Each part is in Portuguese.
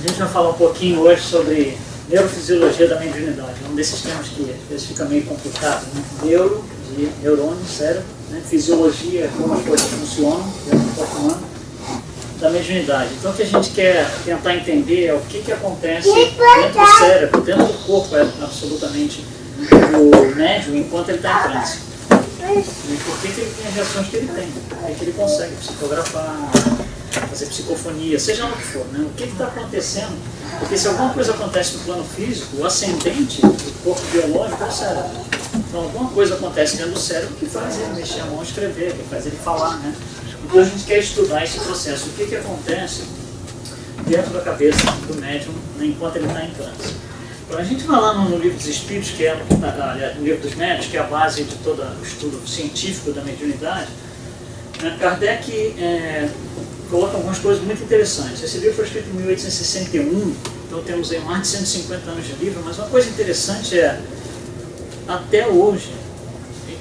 A gente vai falar um pouquinho hoje sobre neurofisiologia da mediunidade. Um desses temas que às vezes fica meio complicado, né? Neuro, de neurônio, cérebro, né? Fisiologia, como as coisas funcionam dentro do corpo humano, da mediunidade. Então o que a gente quer tentar entender é o que acontece dentro do cérebro, dentro do corpo, absolutamente, do médium enquanto ele está em transe. E por que ele tem as reações que ele tem? Por que ele consegue psicografar, fazer psicofonia, seja lá o que for, né? O que está acontecendo? Porque se alguma coisa acontece no plano físico, o ascendente do corpo biológico é o cérebro. Então alguma coisa acontece dentro do cérebro que faz ele mexer a mão, escrever, que faz ele falar, né? Então a gente quer estudar esse processo, o que acontece dentro da cabeça do médium, né, enquanto ele está em transe. Então a gente vai lá no Livro dos Espíritos, que é no Livro dos Médiuns, que é a base de todo o estudo científico da mediunidade, né? Kardec coloca algumas coisas muito interessantes. Esse livro foi escrito em 1861, então temos aí mais de 150 anos de livro, mas uma coisa interessante é, até hoje,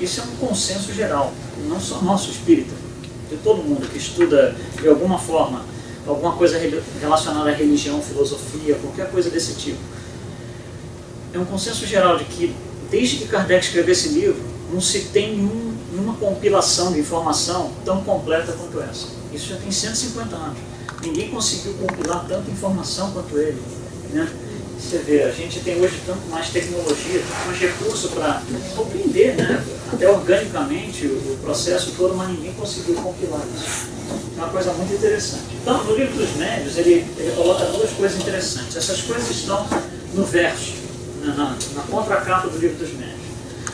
isso é um consenso geral, não só nosso espírita, de todo mundo que estuda de alguma forma, alguma coisa relacionada à religião, filosofia, qualquer coisa desse tipo. É um consenso geral de que, desde que Kardec escreveu esse livro, não se tem nenhuma compilação de informação tão completa quanto essa. Isso já tem 150 anos. Ninguém conseguiu compilar tanta informação quanto ele, né? Você vê, a gente tem hoje tanto mais tecnologia, tanto mais recurso para compreender, né? Até organicamente o processo todo, mas ninguém conseguiu compilar isso. É uma coisa muito interessante. Então, no Livro dos Médiuns, ele coloca duas coisas interessantes. Essas coisas estão no verso, na contracapa do Livro dos Médiuns.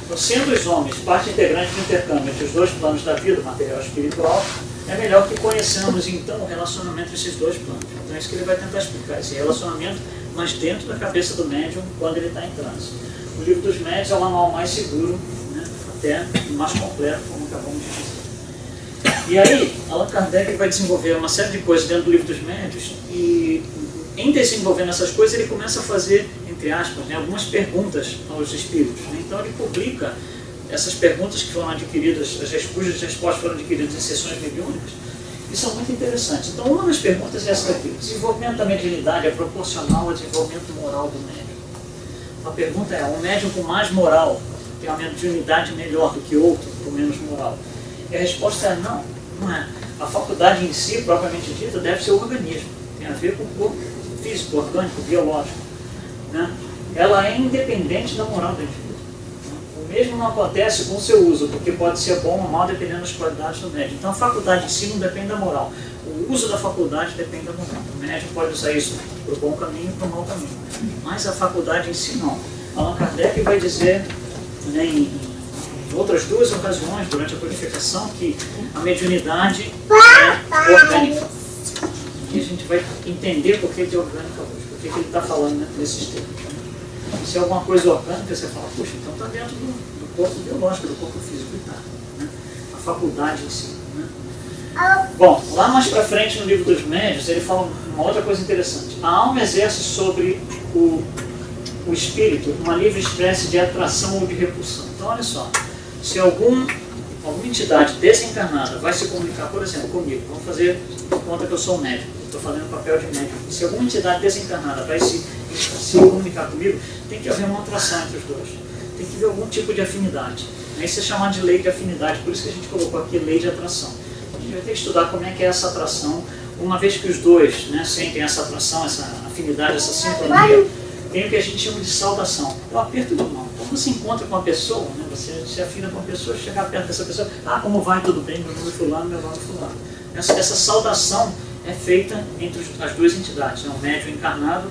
Então, sendo os homens parte integrante do intercâmbio entre os dois planos da vida, material e espiritual, é melhor que conheçamos então o relacionamento entre esses dois planos. Então é isso que ele vai tentar explicar, esse relacionamento, mas dentro da cabeça do médium quando ele está em transe. O Livro dos Médiuns é o manual mais seguro, né, até mais completo, como acabamos de dizer. E aí, Allan Kardec vai desenvolver uma série de coisas dentro do Livro dos Médiuns e, em desenvolvendo essas coisas, ele começa a fazer, entre aspas, né, algumas perguntas aos espíritos. Né? Então ele publica essas perguntas que foram adquiridas, cujas respostas foram adquiridas em sessões mediúnicas, e são muito interessantes. Então uma das perguntas é essa daqui: o desenvolvimento da mediunidade é proporcional ao desenvolvimento moral do médium? A pergunta é: um médium com mais moral tem uma mediunidade melhor do que outro com menos moral? E a resposta é não, não é. A faculdade em si, propriamente dita, deve ser o organismo, tem a ver com o corpo físico, orgânico, biológico, né? Ela é independente da moral do indivíduo. O mesmo não acontece com o seu uso, porque pode ser bom ou mal dependendo das qualidades do médium. Então a faculdade em si não depende da moral. O uso da faculdade depende da moral. O médium pode usar isso para o bom caminho e para o mau caminho. Mas a faculdade em si não. Allan Kardec vai dizer, né, em outras duas ocasiões durante a codificação, que a mediunidade é orgânica. E a gente vai entender por que é orgânica hoje, por que ele está falando, né, nesses termos. Se é alguma coisa orgânica, você fala, puxa, então está dentro do corpo biológico, do corpo físico, e tá, né? A faculdade em si. Né? Bom, lá mais para frente no Livro dos Médiuns, ele fala uma outra coisa interessante. A alma exerce sobre o espírito uma livre espécie de atração ou de repulsão. Então, olha só, se alguma entidade desencarnada vai se comunicar, por exemplo, comigo, vamos fazer conta que eu sou um médium, estou fazendo o papel de médium. Se alguma entidade desencarnada vai se comunicar comigo, tem que haver uma atração entre os dois. Tem que haver algum tipo de afinidade. Isso é chamado de lei de afinidade, por isso que a gente colocou aqui lei de atração. A gente vai ter que estudar como é que é essa atração. Uma vez que os dois, né, sentem essa atração, essa afinidade, essa sintonia, tem o que a gente chama de saudação. É o aperto de mão. Quando você encontra com uma pessoa, né, você se afina com a pessoa, chegar perto dessa pessoa, como vai, tudo bem, meu nome é fulano, meu nome é fulano. Essa saudação é feita entre as duas entidades, né, o médium encarnado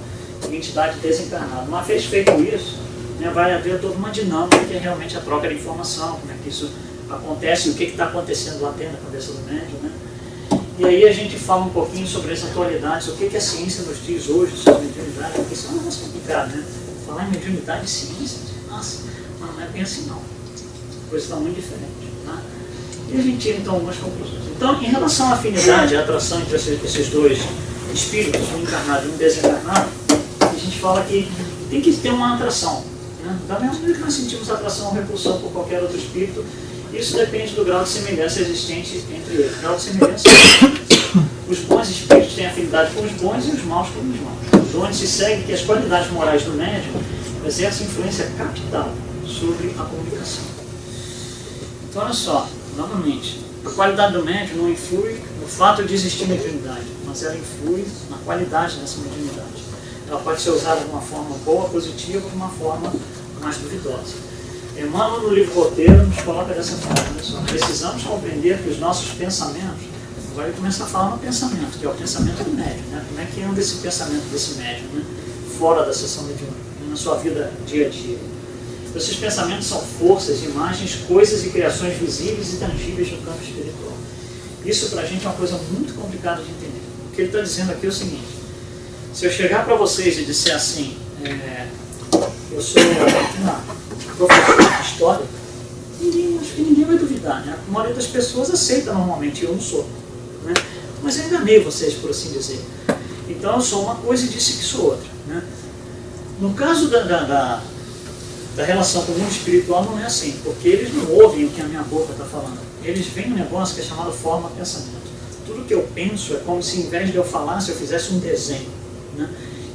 e entidade desencarnada. Uma vez feito isso, né, vai haver toda uma dinâmica que é realmente a troca de informação, como é que isso acontece, o que está acontecendo lá dentro da cabeça do médium, né? E aí a gente fala um pouquinho sobre as atualidades, o que a ciência nos diz hoje sobre mediunidade, porque isso é um negócio complicado, né? Falar em mediunidade e ciência, nossa, não é bem assim não. A coisa está muito diferente, tá? E a gente tira então algumas conclusões. Então, em relação à afinidade, à atração entre esses dois espíritos, um encarnado e um desencarnado, a gente fala que tem que ter uma atração. Né? Da mesma maneira que nós sentimos atração ou repulsão por qualquer outro espírito, isso depende do grau de semelhança existente entre eles. Grau de semelhança. Os bons espíritos gente tem afinidade com os bons e os maus com os maus. Onde se segue que as qualidades morais do médium exercem influência capital sobre a comunicação. Então, olha só, novamente, a qualidade do médium não influi no fato de existir mediunidade, mas ela influi na qualidade dessa mediunidade. Ela pode ser usada de uma forma boa, positiva, ou de uma forma mais duvidosa. Emmanuel, no livro Roteiro, nos coloca dessa forma. Olha só, precisamos compreender que os nossos pensamentos, agora ele começa a falar no pensamento, que é o pensamento do médium, né? Como é que anda esse pensamento desse médium, né? Fora da sessão mediúnica, na sua vida dia a dia. Esses pensamentos são forças, imagens, coisas e criações visíveis e tangíveis no campo espiritual. Isso para a gente é uma coisa muito complicada de entender. O que ele está dizendo aqui é o seguinte: se eu chegar para vocês e disser assim, eu sou professor de história, acho que ninguém vai duvidar, né? A maioria das pessoas aceita normalmente, eu não sou, né? Mas eu enganei vocês, por assim dizer. Então eu sou uma coisa e disse que sou outra, né? No caso da relação com o mundo espiritual não é assim, porque eles não ouvem o que a minha boca está falando. Eles veem um negócio que é chamado forma-pensamento. Tudo que eu penso é como se, em vez de eu falasse, eu fizesse um desenho, né?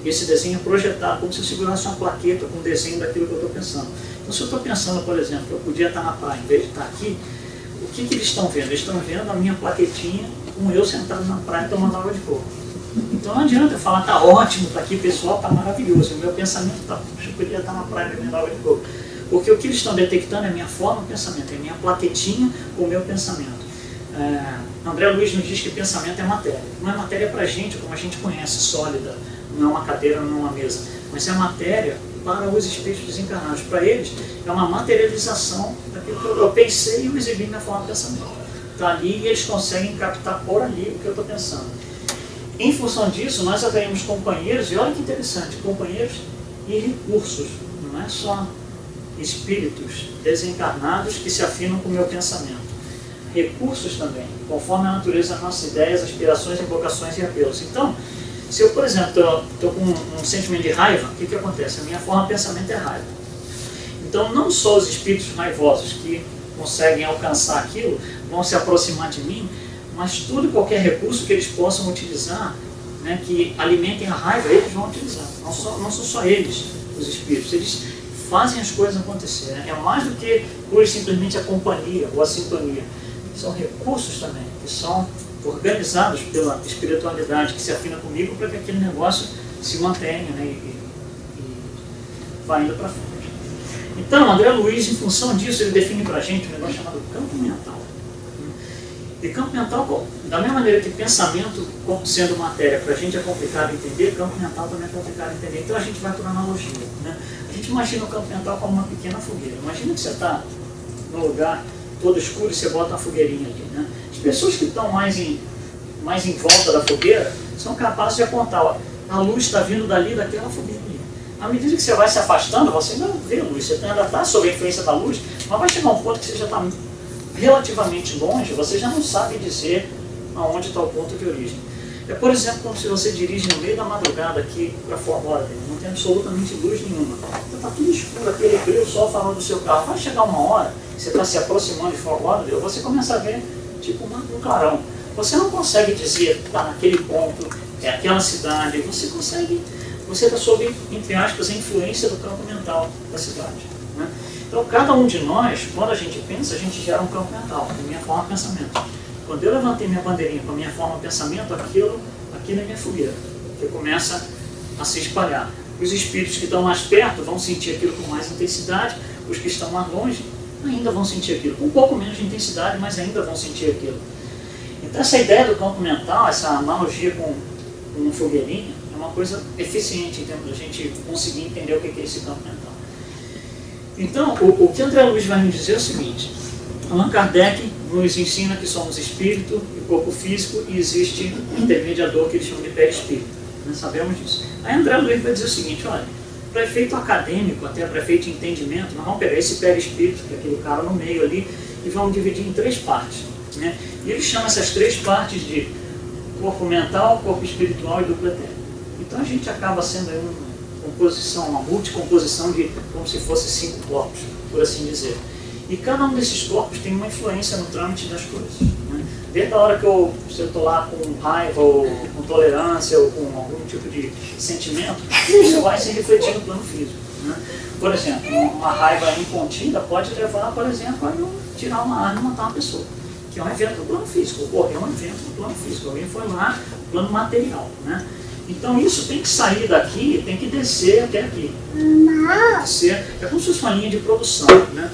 E esse desenho é projetado, como se eu segurasse uma plaqueta com um desenho daquilo que eu estou pensando. Então, se eu estou pensando, por exemplo, que eu podia estar na praia, em vez de estar aqui, o que eles estão vendo? Eles estão vendo a minha plaquetinha com eu sentado na praia tomando água de coco. Então não adianta eu falar, está ótimo, está aqui pessoal, está maravilhoso. O meu pensamento está, eu podia estar na praia bebendo água de coco. Porque o que eles estão detectando é a minha forma de pensamento, é a minha plaquetinha com o meu pensamento. André Luiz nos diz que pensamento é matéria. Não é matéria para a gente, como a gente conhece, sólida, não é uma cadeira, não é uma mesa. Mas é matéria para os espíritos desencarnados. Para eles, é uma materialização daquilo que eu pensei e eu exibi na forma de pensamento. Está ali e eles conseguem captar por ali o que eu estou pensando. Em função disso, nós atraímos companheiros, e olha que interessante, companheiros e recursos, não é só espíritos desencarnados que se afinam com o meu pensamento. Recursos também, conforme a natureza das nossas ideias, aspirações, invocações e apelos. Então, se eu, por exemplo, estou com um sentimento de raiva, o que acontece? A minha forma de pensamento é raiva. Então, não só os espíritos raivosos que conseguem alcançar aquilo vão se aproximar de mim, mas todo e qualquer recurso que eles possam utilizar, né, que alimentem a raiva, eles vão utilizar. Não são só eles, os espíritos. Eles fazem as coisas acontecer. Né? É mais do que pura simplesmente a companhia ou a sintonia. São recursos também, que são organizados pela espiritualidade que se afina comigo para que aquele negócio se mantenha, né, e vá indo para frente. Então, André Luiz, em função disso, ele define para a gente um negócio chamado campo mental. E campo mental, da mesma maneira que pensamento, sendo matéria, para a gente é complicado entender, campo mental também é complicado entender. Então a gente vai por analogia. Né? A gente imagina o campo mental como uma pequena fogueira. Imagina que você está num lugar todo escuro e você bota uma fogueirinha ali. Né? As pessoas que estão mais em volta da fogueira são capazes de apontar, ó, a luz está vindo dali, daquela fogueira ali. À medida que você vai se afastando, você ainda vê a luz, você ainda está sob a influência da luz, mas vai chegar um ponto que você já está relativamente longe, você já não sabe dizer aonde está o ponto de origem. É, por exemplo, como se você dirige no meio da madrugada aqui para Fort Lauderdale, não tem absolutamente luz nenhuma. Então está tudo escuro, aquele brilho, o sol falando do seu carro. Vai chegar uma hora, você está se aproximando de Fort Lauderdale, você começa a ver tipo um clarão. Você não consegue dizer, está naquele ponto, é aquela cidade, você está sob, entre aspas, a influência do campo mental da cidade. Né? Então, cada um de nós, quando a gente pensa, a gente gera um campo mental, a minha forma de pensamento. Quando eu levantei minha bandeirinha com a minha forma de pensamento, aquilo é minha fogueira, que começa a se espalhar. Os espíritos que estão mais perto vão sentir aquilo com mais intensidade, os que estão mais longe ainda vão sentir aquilo, com um pouco menos de intensidade, mas ainda vão sentir aquilo. Então, essa ideia do campo mental, essa analogia com uma fogueirinha, é uma coisa eficiente em termos de a gente conseguir entender o que é esse campo mental. Então, o que André Luiz vai nos dizer é o seguinte: Allan Kardec nos ensina que somos espírito e corpo físico e existe um intermediador que eles chamam de perispírito. Nós sabemos disso. Aí André Luiz vai dizer o seguinte: olha, para efeito acadêmico, até para efeito de entendimento, nós vamos pegar esse perispírito, que é aquele cara no meio ali, e vamos dividir em 3 partes. Né? E ele chama essas 3 partes de corpo mental, corpo espiritual e duplo etérico. Então a gente acaba sendo aí uma multicomposição de como se fosse 5 corpos, por assim dizer. E cada um desses corpos tem uma influência no trâmite das coisas. Né? Desde a hora que se eu estou lá com raiva, ou com tolerância, ou com algum tipo de sentimento, isso vai se refletir no plano físico. Né? Por exemplo, uma raiva incontida pode levar, por exemplo, a eu tirar uma arma e matar uma pessoa. Que é um evento no plano físico, ocorreu um evento no plano físico, alguém foi lá no plano material. Né? Então isso tem que sair daqui, tem que descer até aqui. É como se fosse uma linha de produção. Né?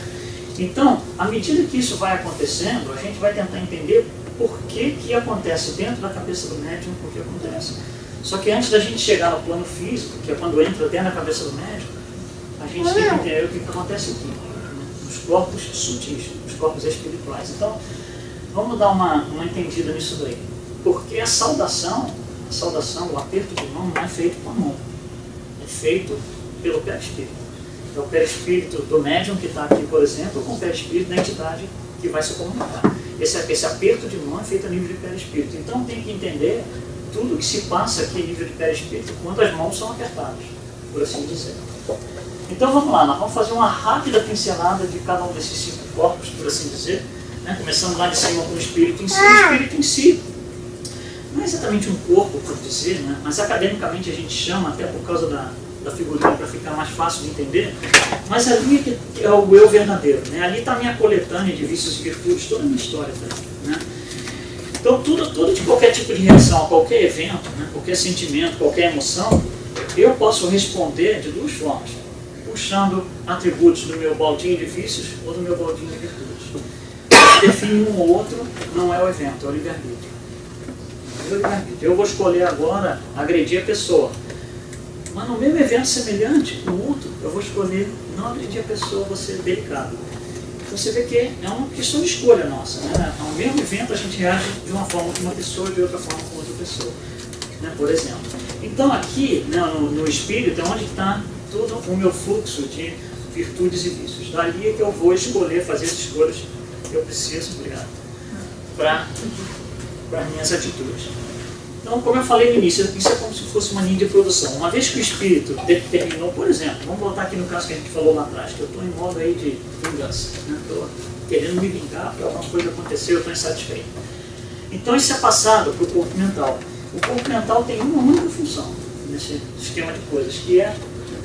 Então, à medida que isso vai acontecendo, a gente vai tentar entender por que acontece dentro da cabeça do médium, por que acontece. Só que antes da gente chegar no plano físico, que é quando entra dentro da cabeça do médium, a gente tem que entender o que acontece aqui, nos corpos sutis, nos corpos espirituais. Então, vamos dar uma entendida nisso daí. Porque a saudação, o aperto de mão, não é feito com a mão. É feito pelo perispírito. É o perispírito do médium que está aqui, por exemplo, com o perispírito da entidade que vai se comunicar. Esse aperto de mão é feito a nível de perispírito. Então tem que entender tudo que se passa aqui a nível de perispírito quando as mãos são apertadas, por assim dizer. Então vamos lá, nós vamos fazer uma rápida pincelada de cada um desses 5 corpos, por assim dizer, né? Começando lá de cima com o espírito em si. O espírito em si não é exatamente um corpo, por dizer, né? Mas academicamente a gente chama, até por causa da figurinha, para ficar mais fácil de entender, mas ali é o eu verdadeiro. Né? Ali está a minha coletânea de vícios e virtudes, toda a minha história. Né? Então tudo de qualquer tipo de reação, qualquer evento, né? Qualquer sentimento, qualquer emoção, eu posso responder de 2 formas. Puxando atributos do meu baldinho de vícios ou do meu baldinho de virtudes. O que define um ou outro não é o evento, é o livre-arbítrio. Eu vou escolher agora agredir a pessoa. Mas no mesmo evento semelhante, no outro, eu vou escolher não agredir a pessoa, vou ser delicado. Então você vê que é uma questão de escolha nossa. Né? Ao mesmo evento a gente reage de uma forma com uma pessoa e de outra forma com outra pessoa. Né? Por exemplo. Então aqui, né, no espírito, é onde está todo o meu fluxo de virtudes e vícios. Dali é que eu vou escolher, fazer as escolhas que eu preciso, obrigado, para minhas atitudes. Então, como eu falei no início, isso é como se fosse uma linha de produção. Uma vez que o espírito determinou, por exemplo, vamos voltar aqui no caso que a gente falou lá atrás, que eu estou em modo aí de vingança, estou querendo me vingar porque alguma coisa aconteceu, eu estou insatisfeito. Então isso é passado para o corpo mental. O corpo mental tem uma única função nesse esquema de coisas, que é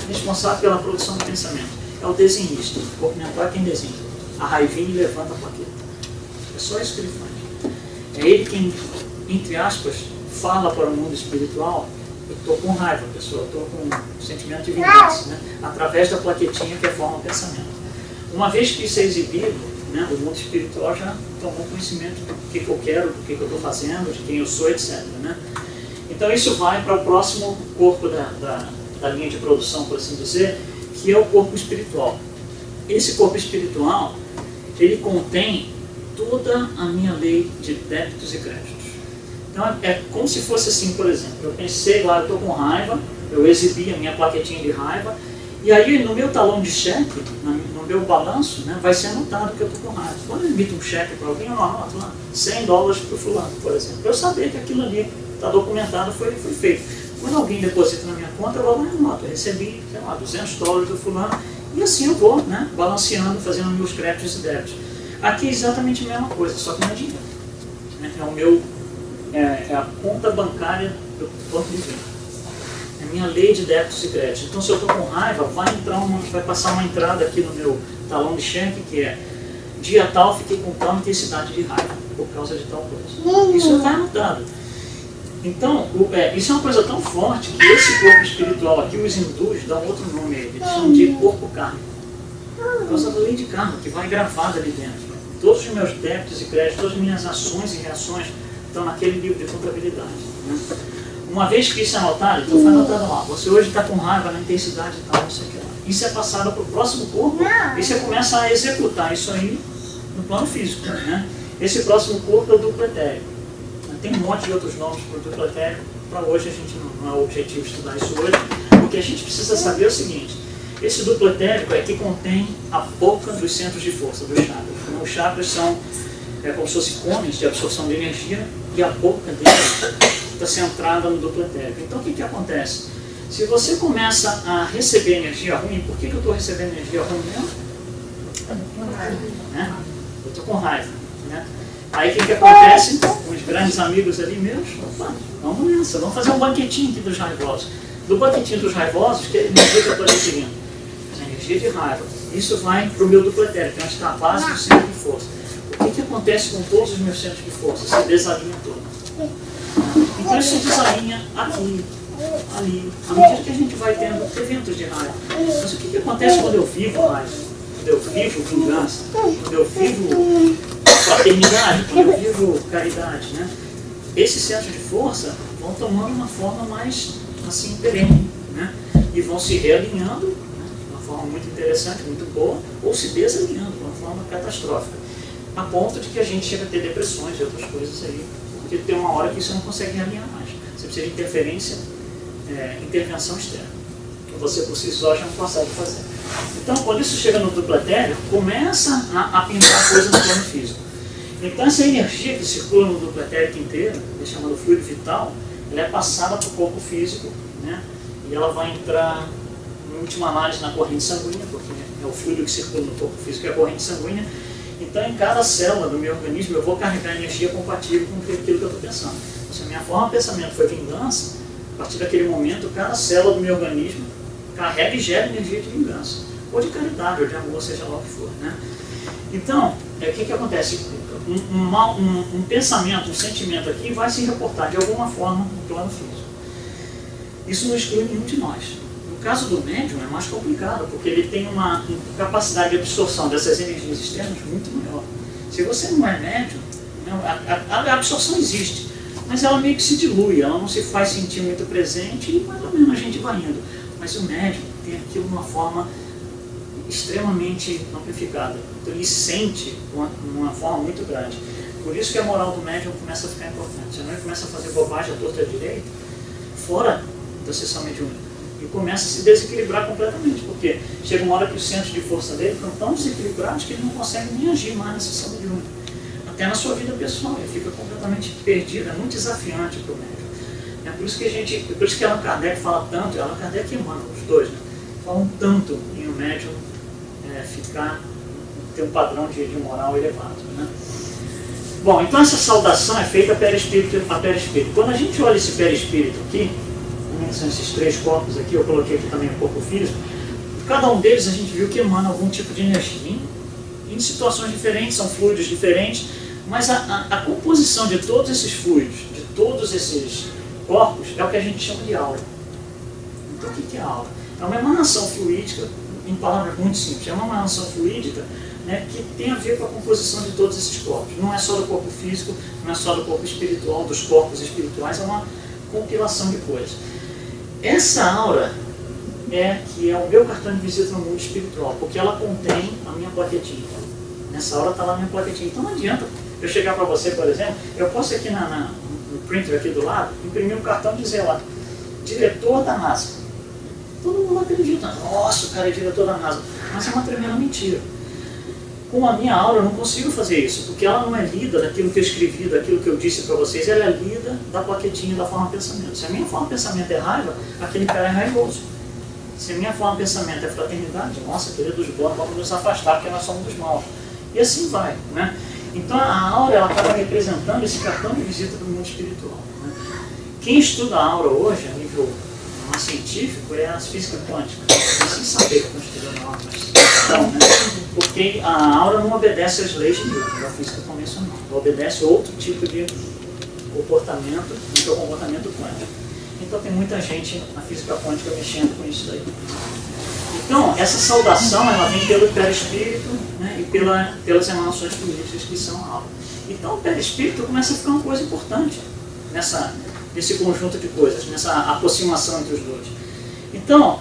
responsável pela produção do pensamento. É o desenhista. O corpo mental é quem desenha. A raivinha levanta a plaqueta. É só isso que ele faz. É ele quem, entre aspas, fala para o mundo espiritual: eu estou com raiva, pessoal, eu estou com um sentimento de vingança, né? Através da plaquetinha que forma o pensamento. Uma vez que isso é exibido, né, o mundo espiritual já tomou conhecimento do que eu quero, do que eu estou fazendo, de quem eu sou, etc. Né? Então isso vai para o próximo corpo da linha de produção, por assim dizer, que é o corpo espiritual. Esse corpo espiritual, ele contém toda a minha lei de débitos e créditos. Então é como se fosse assim, por exemplo, eu pensei lá, eu estou com raiva, eu exibi a minha plaquetinha de raiva, e aí no meu talão de cheque, no meu balanço, né, vai ser anotado que eu estou com raiva. Quando eu emito um cheque para alguém, eu anoto lá $100 para o fulano, por exemplo. Para eu saber que aquilo ali está documentado, foi feito. Quando alguém deposita na minha conta, eu vou lá e anoto. Eu recebi, sei lá, $200 do fulano, e assim eu vou, né, balanceando, fazendo meus créditos e débitos. Aqui é exatamente a mesma coisa, só que não é dinheiro. É o meu... É a conta bancária do banco de venda. É a minha lei de débitos e créditos. Então, se eu estou com raiva, vai passar uma entrada aqui no meu talão de cheque, que é: dia tal, fiquei com tal intensidade de raiva, por causa de tal coisa. Isso vai anotado. Então, isso é uma coisa tão forte que esse corpo espiritual aqui, os hindus dão outro nome a ele. Eles chamam de corpo kármico. Por causa da lei de karma, que vai gravada ali dentro. Todos os meus débitos e créditos, todas as minhas ações e reações estão naquele livro de contabilidade. Né? Uma vez que isso é anotado, então foi anotado lá: você hoje está com raiva na intensidade e tal, não sei o que lá. Isso é passado para o próximo corpo e você começa a executar isso aí no plano físico. Né? Esse próximo corpo é o duplo etérico. Tem um monte de outros nomes para o duplo etérico. Para hoje a gente não é o objetivo estudar isso hoje. O que a gente precisa saber é o seguinte: esse duplo etérico é que contém a boca dos centros de força, dos chakras. Então, os chakras são como se fossem cones de absorção de energia, e a boca deles está centrada no duplo etérico. Então o que acontece? Se você começa a receber energia ruim, por que eu estou recebendo energia ruim mesmo? Né? Eu estou com raiva. Né? Aí o que acontece? Os grandes amigos ali meus, opa, vamos nessa, vamos fazer um banquetinho aqui dos raivosos. Do banquetinho dos raivosos, que é a energia que eu estou adquirindo? A energia de raiva. Isso vai para o meu duplo etérico, que é onde está a base do centro de força. O que acontece com todos os meus centros de força? Se desalinha todo. Então isso se desalinha aqui, ali, à medida que a gente vai tendo eventos de raiva. Mas o que acontece quando eu vivo raiva? Quando eu vivo vingança? Quando eu vivo fraternidade? Quando eu vivo caridade? Né? Esses centros de força vão tomando uma forma mais assim, perene, né? E vão se realinhando, né? De uma forma muito interessante, muito boa, ou se desalinhando de uma forma catastrófica, a ponto de que a gente chega a ter depressões e outras coisas aí, porque tem uma hora que você não consegue realinhar mais. Você precisa de interferência, intervenção externa, que você por si só já não consegue fazer. Então, quando isso chega no duplo etérico, começa a pintar coisa no plano físico. Então, essa energia que circula no duplo etérico inteiro, chamado fluido vital, ela é passada para o corpo físico, né? E ela vai entrar, em última análise, na corrente sanguínea, porque é o fluido que circula no corpo físico, é a corrente sanguínea. Então, em cada célula do meu organismo, eu vou carregar energia compatível com aquilo que eu estou pensando. Se a minha forma de pensamento foi vingança, a partir daquele momento, cada célula do meu organismo carrega e gera energia de vingança, ou de caridade, ou de amor, seja lá o que for, né? Então, o que acontece? Um pensamento, um sentimento aqui vai se reportar de alguma forma no plano físico. Isso não exclui nenhum de nós. No caso do médium é mais complicado, porque ele tem uma capacidade de absorção dessas energias externas muito maior. Se você não é médium, a absorção existe, mas ela meio que se dilui, ela não se faz sentir muito presente e mais ou menos a gente vai indo. Mas o médium tem aquilo de uma forma extremamente amplificada. Então ele sente de uma forma muito grande. Por isso que a moral do médium começa a ficar importante. Senão ele começa a fazer bobagem à torta e à direita, fora da sessão mediúnica. E começa a se desequilibrar completamente. Porque chega uma hora que os centros de força dele ficam tão desequilibrados que ele não consegue nem agir mais na sessão mediúnica. Até na sua vida pessoal, ele fica completamente perdido. É muito desafiante para o médium. É por isso que por isso que Allan Kardec fala tanto, Allan Kardec e Emmanuel, os dois, né? Falam tanto em o médium ter um padrão de moral elevado, né? Bom, então essa saudação é feita perispírito a perispírito. Quando a gente olha esse perispírito aqui, são esses três corpos aqui, eu coloquei aqui também o corpo físico, cada um deles a gente viu que emana algum tipo de energia, em situações diferentes, são fluidos diferentes, mas a composição de todos esses fluidos, de todos esses corpos, é o que a gente chama de aura. Então o que é aura? É uma emanação fluídica, em palavras muito simples, é uma emanação fluídica, né, que tem a ver com a composição de todos esses corpos. Não é só do corpo físico, não é só do corpo espiritual, dos corpos espirituais, é uma compilação de coisas. Essa aura que é o meu cartão de visita no mundo espiritual, porque ela contém a minha plaquetinha. Nessa aura está lá a minha plaquetinha. Então não adianta eu chegar para você, por exemplo, eu posso aqui no printer aqui do lado, imprimir um cartão e dizer lá, diretor da NASA. Todo mundo acredita, nossa, o cara é diretor da NASA. Mas é uma tremenda mentira. Com a minha aura eu não consigo fazer isso, porque ela não é lida daquilo que eu escrevi, daquilo que eu disse para vocês, ela é lida da plaquetinha da forma de pensamento. Se a minha forma de pensamento é raiva, aquele cara é raivoso. Se a minha forma de pensamento é fraternidade, nossa, queridos bons, vamos nos afastar porque nós somos dos maus. E assim vai, né? Então a aura ela acaba representando esse cartão de visita do mundo espiritual, né? Quem estuda a aura hoje, a nível científico, é a física quântica. Sem saber que estão estudando a aura, mas não, né? Porque a aura não obedece às leis de Newton, da física convencional. Ela obedece a outro tipo de comportamento, que é o comportamento quântico. Então tem muita gente na física quântica mexendo com isso daí. Então, essa saudação ela vem pelo perispírito, né, e pelas emanações fluídicas que são a aura. Então o perispírito começa a ficar uma coisa importante nesse conjunto de coisas, nessa aproximação entre os dois. Então,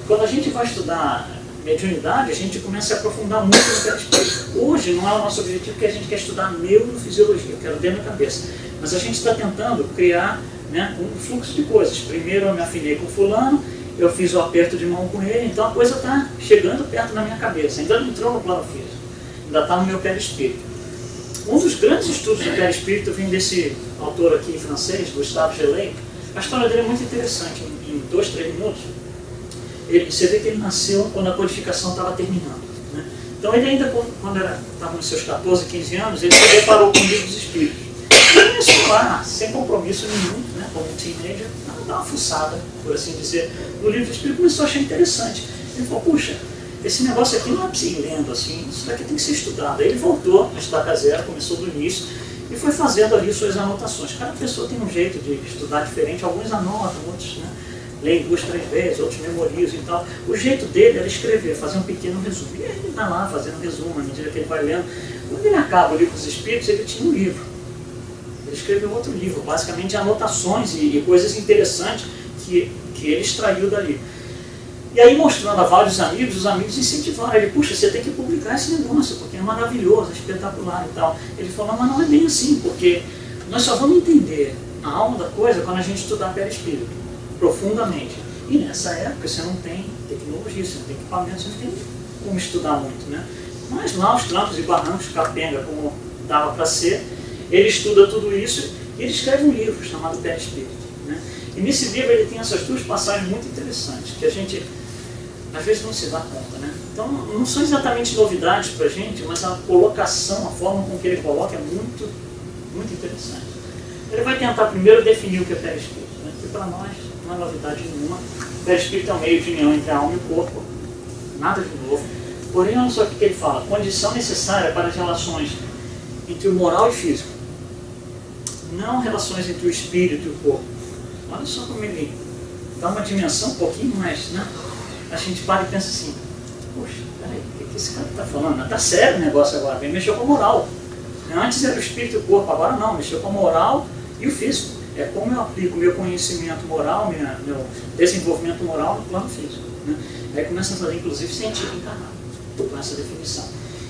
quando a gente vai estudar mediunidade, a gente começa a se aprofundar muito no perispírito. Hoje não é o nosso objetivo, porque a gente quer estudar neurofisiologia, eu quero dentro da cabeça. Mas a gente está tentando criar, né, um fluxo de coisas. Primeiro eu me afinei com fulano, eu fiz o aperto de mão com ele, então a coisa está chegando perto da minha cabeça, ainda não entrou no plano físico, ainda está no meu perispírito. Um dos grandes estudos do perispírito vem desse autor aqui francês, Gustave Gelei. A história dele é muito interessante, em 2, 3 minutos. Você vê que ele nasceu quando a codificação estava terminando, né? Então ele ainda, quando estava nos seus 14, 15 anos, ele se deparou com o livro dos Espíritos. E começou lá, sem compromisso nenhum, né, como um teenager, a dar uma fuçada, por assim dizer, no livro dos Espíritos, começou a achar interessante. Ele falou, puxa, esse negócio aqui não é para você ir lendo assim, isso daqui tem que ser estudado. Aí ele voltou a estaca zero, começou do início, e foi fazendo ali suas anotações. Cada pessoa tem um jeito de estudar diferente, alguns anotam, outros, né, leem 2, 3 vezes, outros memorizam e tal. O jeito dele era escrever, fazer um pequeno resumo. E aí ele está lá fazendo resumo, à medida que ele vai lendo. Quando ele acaba o livro dos Espíritos, ele tinha um livro. Ele escreveu outro livro, basicamente de anotações e coisas interessantes que ele extraiu dali. E aí, mostrando a vários amigos, os amigos incentivaram ele, puxa, você tem que publicar esse negócio, porque é maravilhoso, é espetacular e tal. Ele falou, mas não é bem assim, porque nós só vamos entender a alma da coisa quando a gente estudar perispírito, profundamente. E nessa época você não tem tecnologia, você não tem equipamento, você não tem como estudar muito, né? Mas lá, os trancos e barrancos, capenga, como dava para ser, ele estuda tudo isso e ele escreve um livro chamado Perispírito, né? E nesse livro ele tem essas duas passagens muito interessantes, que a gente às vezes não se dá conta, né? Então não são exatamente novidades para a gente, mas a colocação, a forma com que ele coloca é muito, muito interessante. Ele vai tentar primeiro definir o que é perispírito, né? Que para nós não é novidade nenhuma. O perispírito é um meio de união entre a alma e o corpo, nada de novo. Porém, olha só o que ele fala, condição necessária para as relações entre o moral e o físico, não relações entre o espírito e o corpo. Olha só como ele dá uma dimensão um pouquinho mais, né? A gente para e pensa assim, poxa, peraí, o que esse cara está falando? Está sério o negócio agora, ele mexeu com a moral. Antes era o espírito e o corpo, agora não, mexeu com a moral e o físico. É como eu aplico o meu conhecimento moral, meu desenvolvimento moral no plano físico, né? Aí começa a fazer, inclusive, científico encarnado, com essa definição.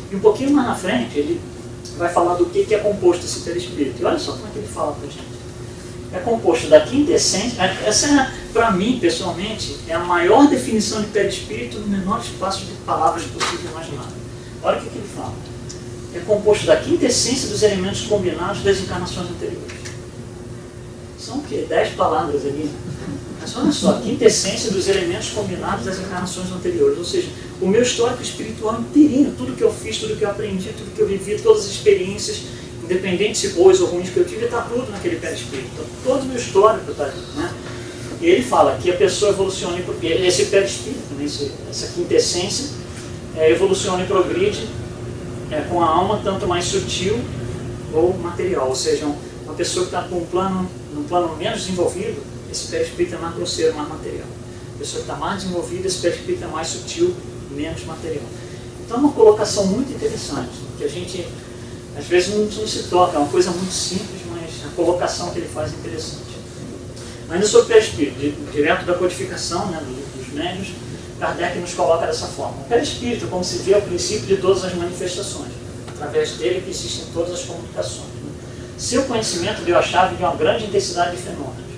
E um pouquinho mais na frente, ele vai falar do que é composto esse perispírito. E olha só como é que ele fala para a gente. É composto da quinta essência. Essa, para mim, pessoalmente, é a maior definição de perispírito no menor espaço de palavras possível imaginar. Olha o que ele fala. É composto da quinta essência dos elementos combinados das encarnações anteriores. São o quê? 10 palavras ali. Mas olha só, a quinta essência dos elementos combinados das encarnações anteriores. Ou seja, o meu histórico espiritual inteirinho, tudo que eu fiz, tudo que eu aprendi, tudo que eu vivi, todas as experiências, independente se boas ou ruins que eu tive, está tudo naquele perispírito. Então, todo o meu histórico está ali, né? E ele fala que a pessoa evoluciona, esse perispírito, né, essa quinta essência, evoluciona e progride com a alma tanto mais sutil ou material. Ou seja, uma pessoa que está num plano menos desenvolvido, esse perispírito é mais grosseiro, mais material. A pessoa que está mais desenvolvida, esse perispírito é mais sutil, menos material. Então é uma colocação muito interessante, que a gente às vezes não se toca, é uma coisa muito simples, mas a colocação que ele faz é interessante. Ainda sobre o perispírito, direto da codificação, né, dos médiuns, Kardec nos coloca dessa forma. O perispírito, como se vê, é o princípio de todas as manifestações, através dele que existem todas as comunicações. Né? Seu conhecimento deu a chave de uma grande intensidade de fenômenos.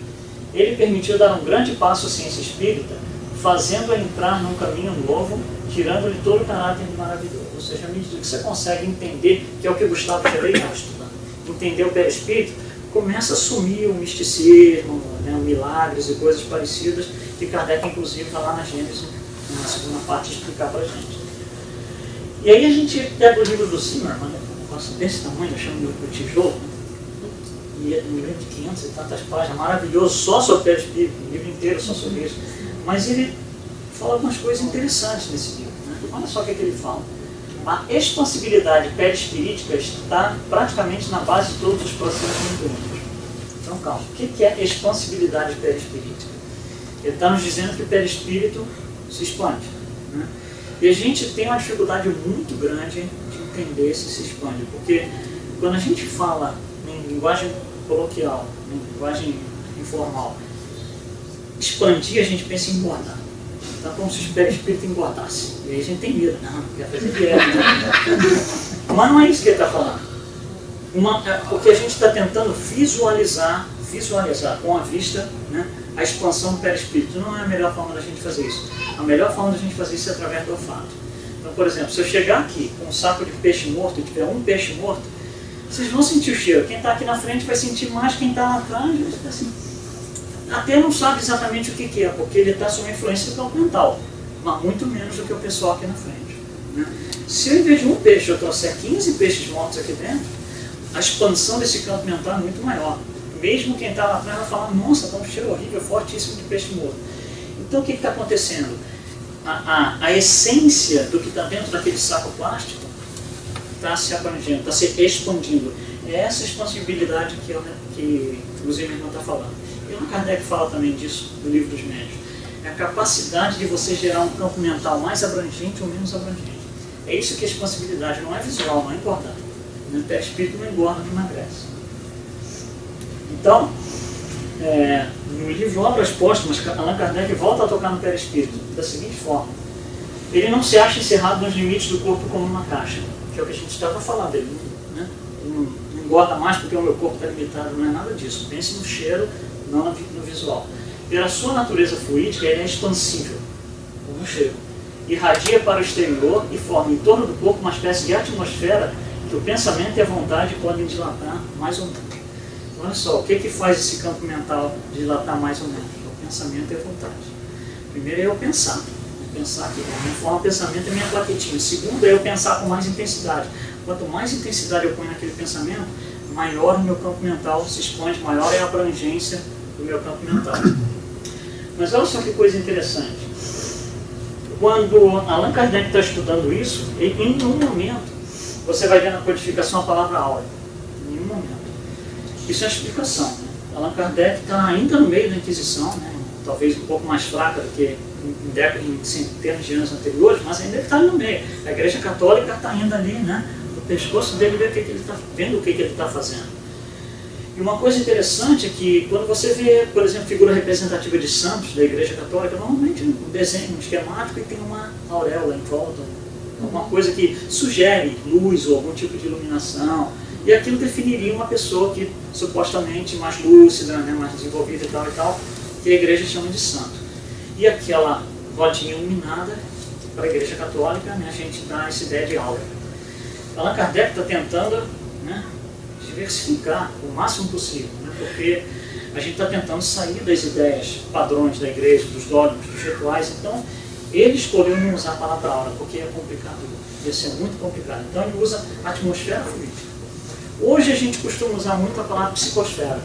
Ele permitiu dar um grande passo à ciência espírita, fazendo-a entrar num caminho novo, tirando-lhe todo o caráter maravilhoso. Ou seja, à medida que você consegue entender, que é o que Gustavo Ferreira está estudando, entender o perispírito, começa a sumir o misticismo, né, milagres e coisas parecidas, que Kardec, inclusive, está lá na Gênesis, na segunda parte, explicar para a gente. E aí a gente pega o livro do Zimmermann, né, um negócio desse tamanho, eu chamo de tijolo, né, e é um livro de 500 e tantas páginas, maravilhoso, só sobre perispírito, um livro inteiro só sobre isso. Mas ele fala algumas coisas interessantes nesse livro. Né? Olha só o que ele fala. A expansibilidade perispirítica está praticamente na base de todos os processos mediúnicos. Então, calma. O que é expansibilidade perispirítica? Ele está nos dizendo que o perispírito se expande. Né? E a gente tem uma dificuldade muito grande de entender se expande. Porque quando a gente fala em linguagem coloquial, em linguagem informal, expandir, a gente pensa em engordar. Então, como se o perispírito engordasse. E aí a gente tem medo, não quer fazer dieta. Mas não é isso que ele está falando. Porque a gente está tentando visualizar com a vista, né, a expansão do perispírito. Não é a melhor forma da gente fazer isso. A melhor forma da gente fazer isso é através do olfato. Então, por exemplo, se eu chegar aqui com um saco de peixe morto e tiver um peixe morto, vocês vão sentir o cheiro. Quem está aqui na frente vai sentir mais, quem está lá atrás vai ficar assim. Até não sabe exatamente o que é, porque ele está sob uma influência do campo mental, mas muito menos do que o pessoal aqui na frente. né? Se eu, em vez de um peixe, eu trouxer 15 peixes mortos aqui dentro, a expansão desse campo mental é muito maior. Mesmo quem está lá atrás vai falar, nossa, está um cheiro horrível, fortíssimo de peixe morto. Então o que está acontecendo? A essência do que está dentro daquele saco plástico está se abrangendo, está se expandindo. É essa expansibilidade que o Zimmermann está falando. E o Kardec fala também disso no Livro dos Médiuns. É a capacidade de você gerar um campo mental mais abrangente ou menos abrangente. É isso que é expansibilidade, não é visual, não é engordar. O perispírito não engorda, não emagrece. Então, no livro Obras Póstumas, Allan Kardec volta a tocar no perispírito da seguinte forma: ele não se acha encerrado nos limites do corpo como uma caixa, que é o que a gente estava falando. Ele não engorda mais porque o meu corpo está limitado, não é nada disso. Pense no cheiro, não no visual. Pela sua natureza fluídica, ele é expansível, como o cheiro. Irradia para o exterior e forma em torno do corpo uma espécie de atmosfera que o pensamento e a vontade podem dilatar mais ou menos. Olha só, o que faz esse campo mental dilatar mais ou menos? O pensamento e a vontade. Primeiro é eu pensar. Pensar aqui, a minha forma de pensamento é minha plaquetinha. Segundo é eu pensar com mais intensidade. Quanto mais intensidade eu ponho naquele pensamento, maior o meu campo mental se expande, maior é a abrangência do meu campo mental. Mas olha só que coisa interessante. Quando Allan Kardec está estudando isso, em nenhum momento você vai ver na codificação a palavra aura. Em nenhum momento. Isso é a explicação. Né? Allan Kardec está ainda no meio da Inquisição, né? Talvez um pouco mais fraca do que em centenas de anos anteriores, mas ainda está no meio. A Igreja Católica está ainda ali, né? No pescoço dele, vendo o que ele está fazendo. E uma coisa interessante é que quando você vê, por exemplo, figura representativa de santos da Igreja Católica, normalmente um desenho esquemático e tem uma auréola em volta, alguma coisa que sugere luz ou algum tipo de iluminação. E aquilo definiria uma pessoa que supostamente mais lúcida, né, mais desenvolvida e tal, que a Igreja chama de santo. E aquela rodinha iluminada, para a Igreja Católica, né, a gente dá essa ideia de aura. Allan Kardec está tentando, né, diversificar o máximo possível, né, porque a gente está tentando sair das ideias padrões da Igreja, dos dogmas, dos rituais. Então, ele escolheu não usar a palavra aura, porque é complicado, ia ser muito complicado. Então, ele usa atmosfera fluídica. Hoje a gente costuma usar muito a palavra psicosfera,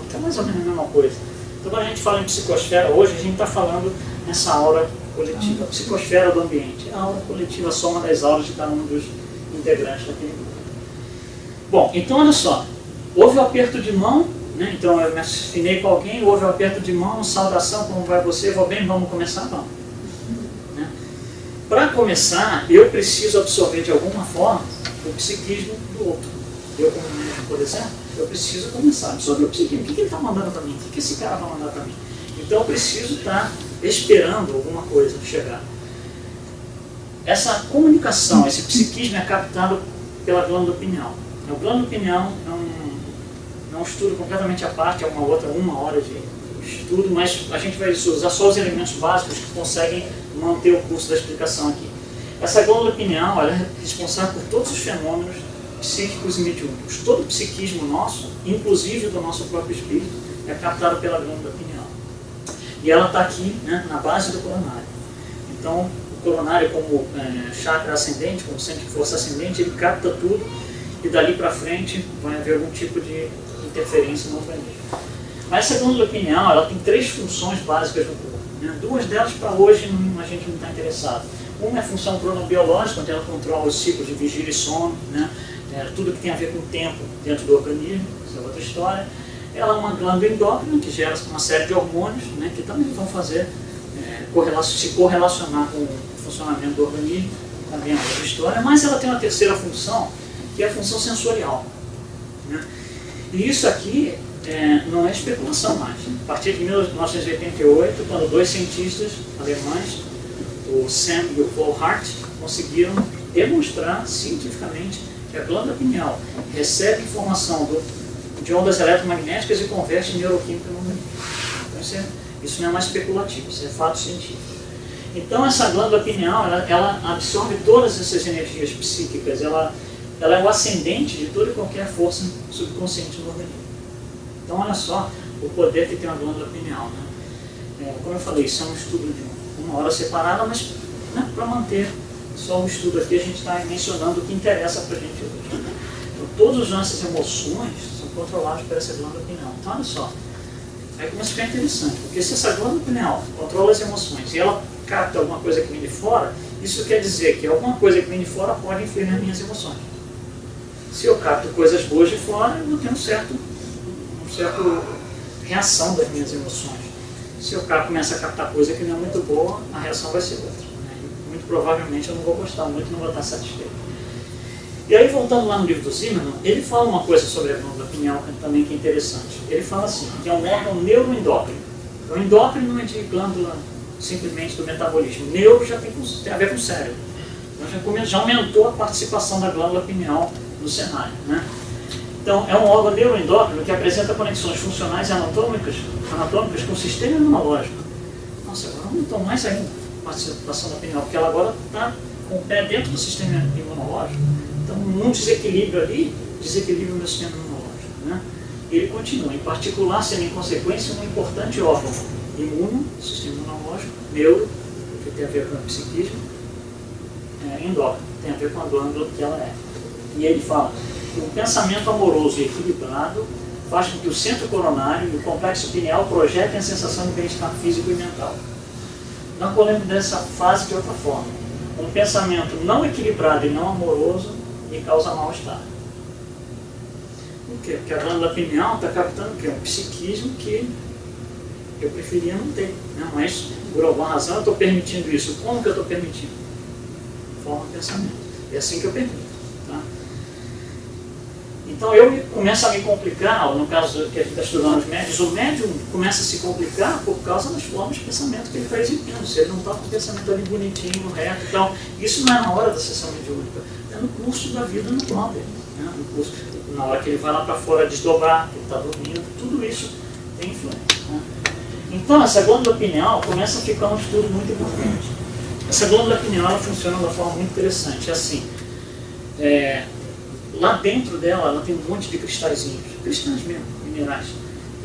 que é mais ou menos a mesma coisa. Então, quando a gente fala em psicosfera, hoje a gente está falando nessa aura coletiva, a psicosfera do ambiente. A aura coletiva, a soma das auras de cada um dos integrantes daquele grupo. Bom, então olha só, houve o aperto de mão, né? Então eu me afinei com alguém, houve o aperto de mão, saudação, como vai você, vou bem, vamos começar? Vamos. Né? Para começar, eu preciso absorver de alguma forma o psiquismo do outro. Eu, como médico, por exemplo, eu preciso começar a absorver o psiquismo. O que ele está mandando para mim? O que esse cara vai mandar para mim? Então eu preciso estar esperando alguma coisa chegar. Essa comunicação, esse psiquismo é captado pela glândula pineal. O glândula pineal é um estudo completamente à parte, é uma hora de estudo, mas a gente vai usar só os elementos básicos que conseguem manter o curso da explicação aqui. Essa glândula pineal ela é responsável por todos os fenômenos psíquicos e mediúnicos. Todo o psiquismo nosso, inclusive do nosso próprio espírito, é captado pela glândula pineal. E ela está aqui, né, na base do coronário. Então, o coronário, como chakra ascendente, como centro de força ascendente, ele capta tudo e dali para frente vai haver algum tipo de interferência no organismo. Mas essa glândula pineal ela tem 3 funções básicas no corpo. Né? 2 delas para hoje a gente não está interessado. Uma é a função cronobiológica, onde ela controla os ciclos de vigília e sono, né? Tudo que tem a ver com o tempo dentro do organismo, essa é outra história. Ela é uma glândula endócrina que gera uma série de hormônios, né, que também vão fazer se correlacionar com o funcionamento do organismo, também é outra história. Mas ela tem uma terceira função, que é a função sensorial. Né? E isso aqui não é especulação mais. A partir de 1988, quando 2 cientistas alemães, o Sam e o Paul Hart, conseguiram demonstrar cientificamente que a glândula pineal recebe informação de ondas eletromagnéticas e converte em neuroquímica no organismo. Então isso não é mais especulativo, isso é fato científico. Então essa glândula pineal ela absorve todas essas energias psíquicas, ela é o ascendente de toda e qualquer força subconsciente no organismo. Então olha só o poder que tem a glândula pineal. Né? Como eu falei, isso é um estudo de uma hora separada, mas né, para manter só um estudo aqui, a gente está mencionando o que interessa para a gente hoje. Então, todas as nossas emoções são controladas por essa glândula pineal. Então, olha só, aí começa a ficar interessante, porque se essa glândula pineal controla as emoções e ela capta alguma coisa que vem de fora, isso quer dizer que alguma coisa que vem de fora pode influir nas minhas emoções. Se eu capto coisas boas de fora, eu vou ter um certo reação das minhas emoções. Se eu começo a captar coisa que não é muito boa, a reação vai ser outra. Né? Muito provavelmente eu não vou gostar muito, não vou estar satisfeito. E aí, voltando lá no livro do Zimmermann, ele fala uma coisa sobre a glândula pineal também que é interessante. Ele fala assim, que é um órgão neuroendócrino. O endócrino não é de glândula simplesmente do metabolismo. Neuro já tem a ver com o cérebro. Então já aumentou a participação da glândula pineal no cenário. Né? Então, é um órgão neuroendócrino que apresenta conexões funcionais e anatômicas com o sistema imunológico. Nossa, agora aumentou mais ainda a participação da pineal, porque ela agora está com o pé dentro do sistema imunológico. Então, num desequilíbrio ali, desequilíbrio no sistema imunológico. Né? Ele continua, em particular, sendo em consequência um importante órgão imuno, sistema imunológico, neuro, que tem a ver com o psiquismo, endócrino, tem a ver com a glândula que ela é. E ele fala que um pensamento amoroso e equilibrado faz com que o centro coronário e o complexo pineal projetem a sensação de bem-estar físico e mental. Não podemos dessa fase de outra forma. Um pensamento não equilibrado e não amoroso me causa mal-estar. Por quê? Porque a glândula pineal está captando o quê? Um psiquismo que eu preferia não ter. Né? Mas, por alguma razão, eu estou permitindo isso. Como que eu estou permitindo? Forma de pensamento. É assim que eu permito. Tá? Então, começo a me complicar, no caso que a gente está estudando os médios, o médium começa a se complicar por causa das formas de pensamento que ele está exibindo. Se ele não está com o pensamento ali bonitinho, reto. Então, isso não é na hora da sessão mediúnica, é no curso da vida normal dele. Né? No curso, na hora que ele vai lá para fora desdobrar, que ele está dormindo, tudo isso tem influência. Né? Então, essa glândula pineal começa a ficar um estudo muito importante. Essa glândula pineal ela funciona de uma forma muito interessante. É assim, lá dentro dela, ela tem um monte de cristalzinhos, cristais mesmo, minerais.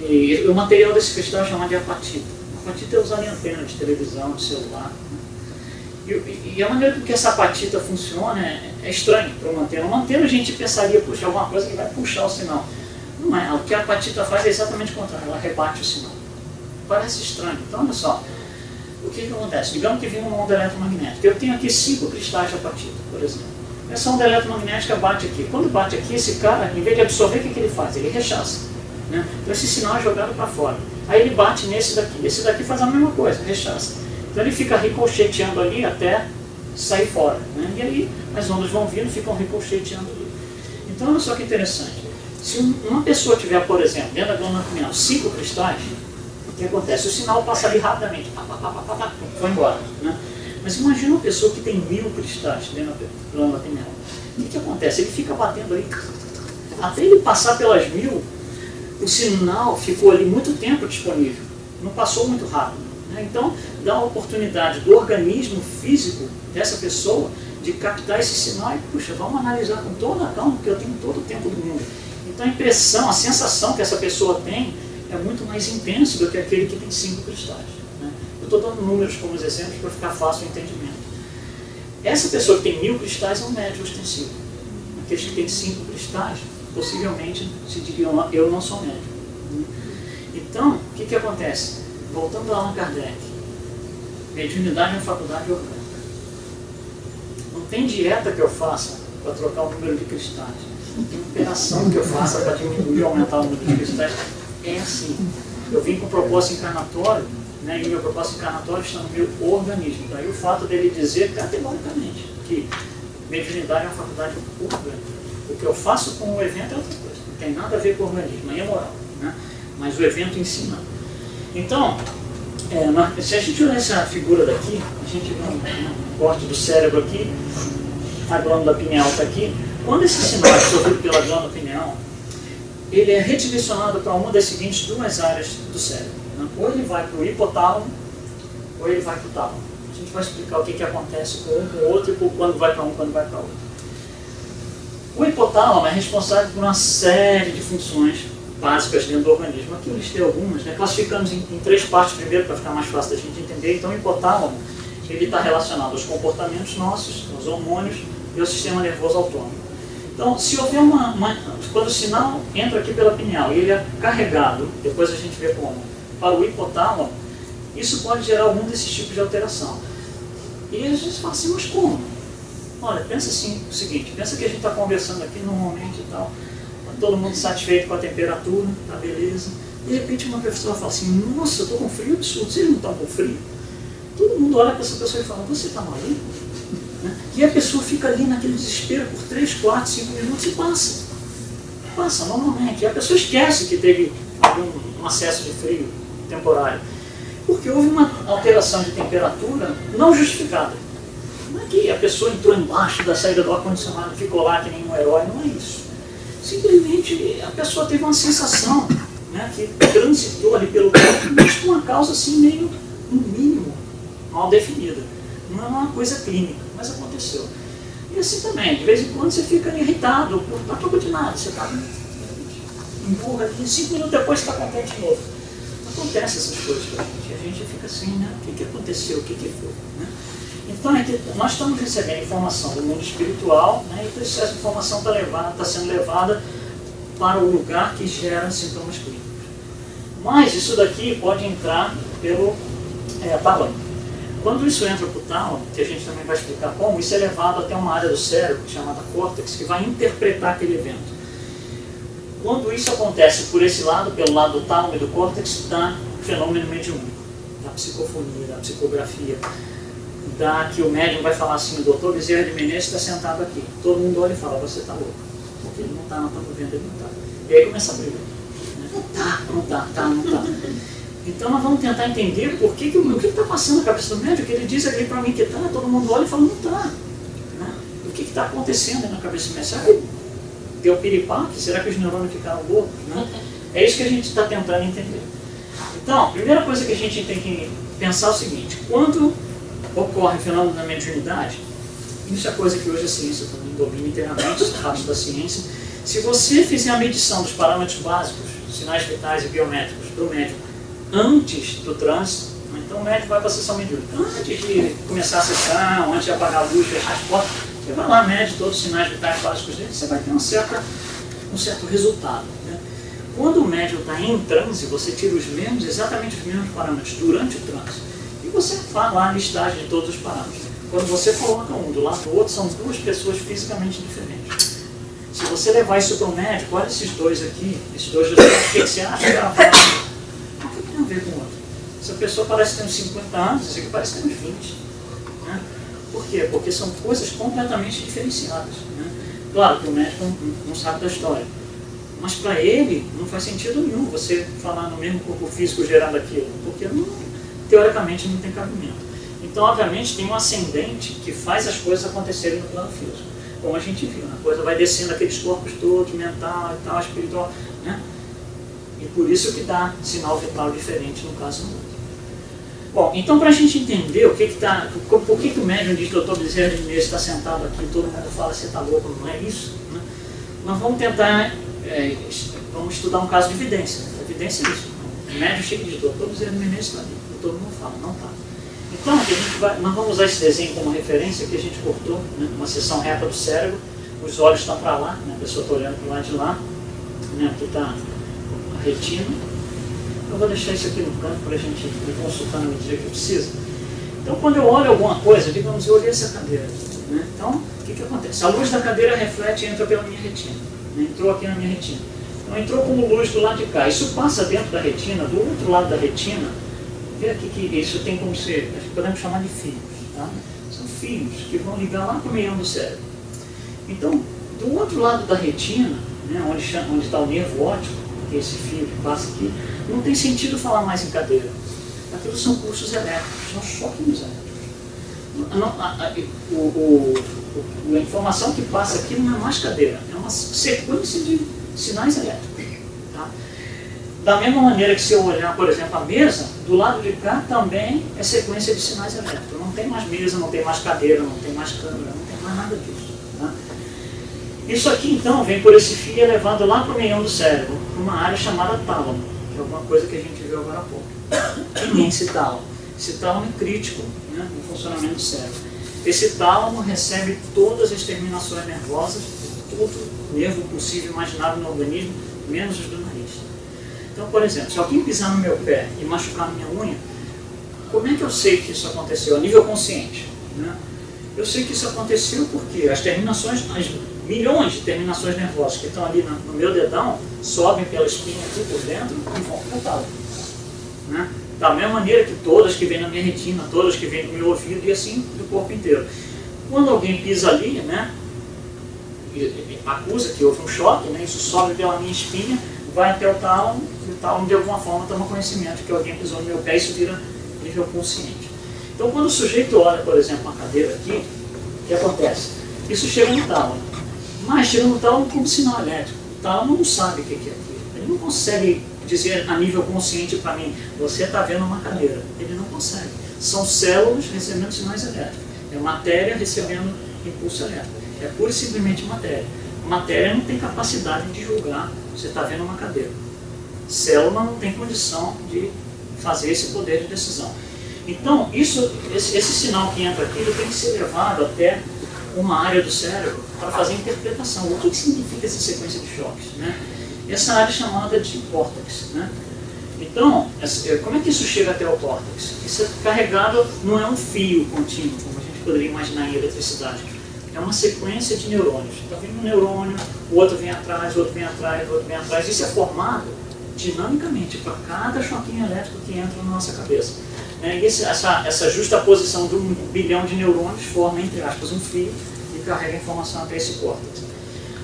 E o material desse cristal é chamado de apatita. A apatita é usada em antena de televisão, de celular. Né? E a maneira que essa apatita funciona é estranha para uma antena. Uma antena a gente pensaria, puxa, alguma coisa que vai puxar o sinal. Não é. O que a apatita faz é exatamente o contrário, ela rebate o sinal. Parece estranho. Então, olha só, o que acontece? Digamos que vem uma onda eletromagnética. Eu tenho aqui 5 cristais de apatita, por exemplo. Essa onda eletromagnética bate aqui. Quando bate aqui, esse cara, em vez de absorver, o que ele faz? Ele rechaça. Né? Então esse sinal é jogado para fora. Aí ele bate nesse daqui. Esse daqui faz a mesma coisa, rechaça. Então ele fica ricocheteando ali até sair fora. Né? E aí as ondas vão vindo e ficam ricocheteando ali. Então olha só que interessante. Se uma pessoa tiver, por exemplo, dentro da glândula pineal, 5 cristais, o que acontece? O sinal passa ali rapidamente. Foi embora. Né? Mas imagina uma pessoa que tem 1000 cristais dentro da glândula pineal. O que acontece? Ele fica batendo ali. Até ele passar pelas 1000, o sinal ficou ali muito tempo disponível. Não passou muito rápido. Né? Então, dá a oportunidade do organismo físico dessa pessoa de captar esse sinal e, puxa, vamos analisar com toda a calma, porque eu tenho todo o tempo do mundo. Então, a impressão, a sensação que essa pessoa tem é muito mais intensa do que aquele que tem 5 cristais. Estou dando números como exemplos para ficar fácil o entendimento. Essa pessoa que tem 1000 cristais é um médium ostensivo. Aqueles que têm 5 cristais, possivelmente se diriam, eu não sou médium. Então, o que acontece? Voltando a Allan Kardec, mediunidade é uma faculdade orgânica. Não tem dieta que eu faça para trocar o número de cristais. Não tem operação que eu faça para diminuir ou aumentar o número de cristais. É assim. Eu vim com propósito encarnatório, né, e o meu propósito encarnatório está no meu organismo. Daí o fato dele dizer categoricamente que mediunidade é uma faculdade orgânica. O que eu faço com o evento é outra coisa. Não tem nada a ver com o organismo, aí é moral. Né? Mas o evento em si não. Então, se a gente olhar essa figura daqui, a gente vê um corte do cérebro aqui, a glândula pineal está aqui. Quando esse sinal é absorvido pela glândula pineal, ele é redirecionado para uma das seguintes 2 áreas do cérebro. Ou ele vai para o hipotálamo, ou ele vai para o tálamo. A gente vai explicar o que acontece com um, com o outro, e quando vai para um, quando vai para o outro. O hipotálamo é responsável por uma série de funções básicas dentro do organismo. Aqui eu listei algumas, né? Classificamos em 3 partes primeiro, para ficar mais fácil da gente entender. Então o hipotálamo, ele está relacionado aos comportamentos nossos, aos hormônios e ao sistema nervoso autônomo. Então, se houver quando o sinal entra aqui pela pineal e ele é carregado, depois a gente vê como, para o hipotálamo, isso pode gerar algum desses tipos de alteração. E a gente fala assim, mas como? Olha, pensa assim, o seguinte, pensa que a gente está conversando aqui normalmente e tal, todo mundo satisfeito com a temperatura, tá beleza. De repente uma pessoa fala assim, nossa, eu estou com frio absurdo, vocês não estão com frio? Todo mundo olha para essa pessoa e fala, você está maluco? Né? E a pessoa fica ali naquele desespero por 3, 4, 5 minutos e passa. Passa normalmente. E a pessoa esquece que teve um acesso de frio temporário. Porque houve uma alteração de temperatura não justificada. Não é que a pessoa entrou embaixo da saída do ar-condicionado e ficou lá que nem um herói, não é isso. Simplesmente a pessoa teve uma sensação, né, que transitou ali pelo corpo, mas com uma causa assim meio, no mínimo, mal definida. Não é uma coisa clínica, mas aconteceu. E assim também, de vez em quando você fica irritado, não troca de nada, você está empurra ali, 5 minutos depois você está contente de novo. Acontece essas coisas com a gente, e a gente fica assim, né, o que aconteceu, o que foi, né? Então, nós estamos recebendo informação do mundo espiritual, né, e essa informação está sendo levada para o lugar que gera sintomas clínicos. Mas isso daqui pode entrar pelo tálamo. Quando isso entra para o tálamo, que a gente também vai explicar como, isso é levado até uma área do cérebro chamada córtex, que vai interpretar aquele evento. Quando isso acontece por esse lado, pelo lado do tálamo e do córtex, dá fenômeno mediúnico, da psicofonia, da psicografia, que o médium vai falar assim, o doutor Bezerra de Menezes está sentado aqui. Todo mundo olha e fala, você está louco. Porque ele não está, não estamos vendo, ele não está. E aí começa a briga. Não está. Então nós vamos tentar entender o que está passando na cabeça do médium, que ele diz ali para mim que está, todo mundo olha e fala, não está. Né? O que está acontecendo na cabeça do médium? Será que deu piripaque? Será que os neurônios ficaram loucos? Né? É isso que a gente está tentando entender. Então, a primeira coisa que a gente tem que pensar é o seguinte, quando ocorre o fenômeno da mediunidade, isso é coisa que hoje a ciência também domina inteiramente, os dados da ciência. Se você fizer a medição dos parâmetros básicos, sinais vitais e biométricos para o médium antes do trânsito, então o médium vai para a sessão mediúnica. Antes de começar a sessão, antes de apagar a luz, fechar as portas, você vai lá, mede todos os sinais vitais básicos dele, você vai ter um certo resultado. Né? Quando o médium está em transe, você tira exatamente os mesmos parâmetros durante o trânsito. E você faz lá a listagem de todos os parâmetros. Quando você coloca um do lado do outro, são duas pessoas fisicamente diferentes. Se você levar isso para o médico, olha esses dois aqui, esses dois resultados, o que você acha que ela fala? O que tem a ver com o outro? Essa pessoa parece ter uns 50 anos, esse aqui parece ter uns 20. Né? Por quê? Porque são coisas completamente diferenciadas. Né? Claro que o médico não sabe da história. Mas para ele não faz sentido nenhum você falar no mesmo corpo físico gerando aquilo, porque teoricamente não tem cabimento. Então, obviamente, tem um ascendente que faz as coisas acontecerem no plano físico. Como a gente viu, a coisa vai descendo aqueles corpos todos, mental e tal, espiritual, né? E por isso que dá sinal vital diferente no caso do outro. Bom, então para a gente entender por que o médium diz que o doutor Bezerra de Menezes está sentado aqui e todo mundo fala você está louco, não é isso? Né? Nós vamos tentar, vamos estudar um caso de evidência. A evidência é isso. O médium chega e diz, doutor Bezerra de Menezes está ali. Todo mundo fala, não está. Então, nós vamos usar esse desenho como referência que a gente cortou, né, uma seção reta do cérebro, os olhos estão para lá, né, a pessoa está olhando para o lado de lá, né, aqui está a retina. Eu vou deixar isso aqui no canto para a gente ir consultar no dia que precisa. Então, quando eu olho alguma coisa, digamos, eu olhei essa cadeira. Né, então, o que acontece? A luz da cadeira reflete e entra pela minha retina. Né, entrou aqui na minha retina. Então, entrou como luz do lado de cá. Isso passa dentro da retina, do outro lado da retina. Vê aqui que isso tem como ser, podemos chamar de fios. Tá? São fios que vão ligar lá para o meião do cérebro. Então, do outro lado da retina, né, onde está o nervo óptico, que é esse fio que passa aqui, não tem sentido falar mais em cadeira. Aquilo são pulsos elétricos, são choques elétricos. A informação que passa aqui não é mais cadeira, é uma sequência de sinais elétricos. Tá? Da mesma maneira que se eu olhar, por exemplo, a mesa, do lado de cá também é sequência de sinais elétricos. Não tem mais mesa, não tem mais cadeira, não tem mais câmera, não tem mais nada disso. Tá? Isso aqui, então, vem por esse fio levado lá para o meião do cérebro, para uma área chamada tálamo, que é alguma coisa que a gente viu agora há pouco. E nem esse tálamo. Esse tálamo é crítico, né, no funcionamento do cérebro. Esse tálamo recebe todas as terminações nervosas, todo nervo possível e imaginável no organismo, menos os do nariz. Então, por exemplo, se alguém pisar no meu pé e machucar a minha unha, como é que eu sei que isso aconteceu a nível consciente? Né? Eu sei que isso aconteceu porque as terminações, as milhões de terminações nervosas que estão ali no meu dedão, sobem pela espinha aqui por dentro e vão para o tálamo. Né? Da mesma maneira que todas que vêm na minha retina, todas que vêm no meu ouvido e assim do corpo inteiro. Quando alguém pisa ali, né, acusa que houve um choque, né, isso sobe pela minha espinha, vai até o tálamo, e o tálamo de alguma forma toma conhecimento que alguém pisou no meu pé e isso vira nível consciente. Então quando o sujeito olha, por exemplo, uma cadeira aqui, o que acontece? Isso chega no tálamo, mas chega no tálamo como sinal elétrico. O tálamo não sabe o que é aquilo, ele não consegue dizer a nível consciente para mim, você está vendo uma cadeira. Ele não consegue. São células recebendo sinais elétricos. É matéria recebendo impulso elétrico. É pura e simplesmente matéria. Matéria não tem capacidade de julgar, você está vendo uma cadeira. Célula não tem condição de fazer esse poder de decisão. Então, esse sinal que entra aqui, ele tem que ser levado até uma área do cérebro para fazer interpretação. O que significa essa sequência de choques? Né? Essa área é chamada de córtex. Né? Então, como é que isso chega até o córtex? Isso é carregado, não é um fio contínuo, como a gente poderia imaginar em eletricidade. É uma sequência de neurônios. Está vindo um neurônio, o outro vem atrás, o outro vem atrás, o outro vem atrás. Isso é formado dinamicamente para cada choquinho elétrico que entra na nossa cabeça. E essa justaposição de 1 bilhão de neurônios forma, entre aspas, um fio e carrega a informação até esse córtex.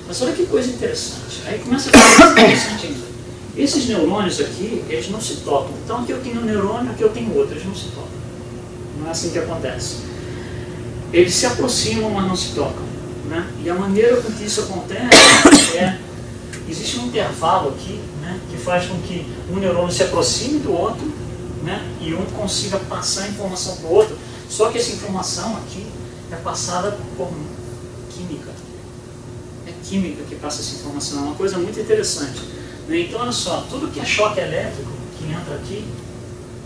Mas olha que coisa interessante. Aí começa a ficar interessante ainda. Esses neurônios aqui, eles não se tocam. Então aqui eu tenho um neurônio, aqui eu tenho outro, eles não se tocam. Não é assim que acontece. Eles se aproximam, mas não se tocam. Né? E a maneira com que isso acontece é... Existe um intervalo aqui, né, que faz com que um neurônio se aproxime do outro, né, e um consiga passar a informação para o outro. Só que essa informação aqui é passada por química. É química que passa essa informação. É uma coisa muito interessante. Né? Então, olha só, tudo que é choque elétrico que entra aqui,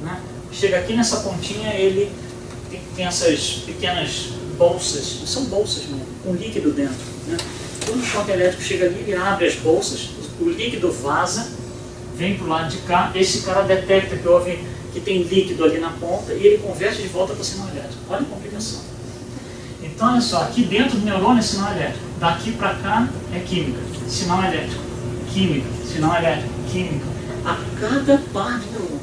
né, chega aqui nessa pontinha, ele tem essas pequenas bolsas, são bolsas mesmo, com líquido dentro. Né? Quando o choque elétrico chega ali, ele abre as bolsas, o líquido vaza, vem para o lado de cá, esse cara detecta que tem líquido ali na ponta e ele converte de volta para o sinal elétrico. Olha a complicação. Então, olha só, aqui dentro do neurônio é sinal elétrico, daqui para cá é química, sinal elétrico, química, sinal elétrico, química, a cada par de neurônios.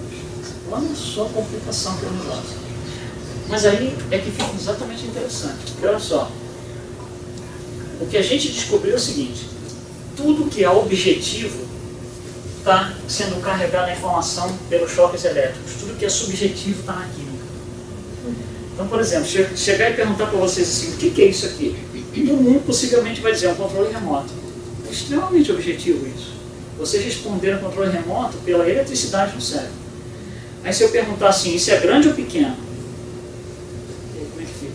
Olha só a complicação que é o negócio. Mas aí é que fica exatamente interessante, porque olha só, o que a gente descobriu é o seguinte: tudo que é objetivo está sendo carregado a informação pelos choques elétricos. Tudo que é subjetivo está na química. Então, por exemplo, chegar e perguntar para vocês assim, o que é isso aqui? Todo mundo possivelmente vai dizer, é um controle remoto. É extremamente objetivo isso. Vocês responderam controle remoto pela eletricidade no cérebro. Aí se eu perguntar assim, isso é grande ou pequeno? Como é que fica?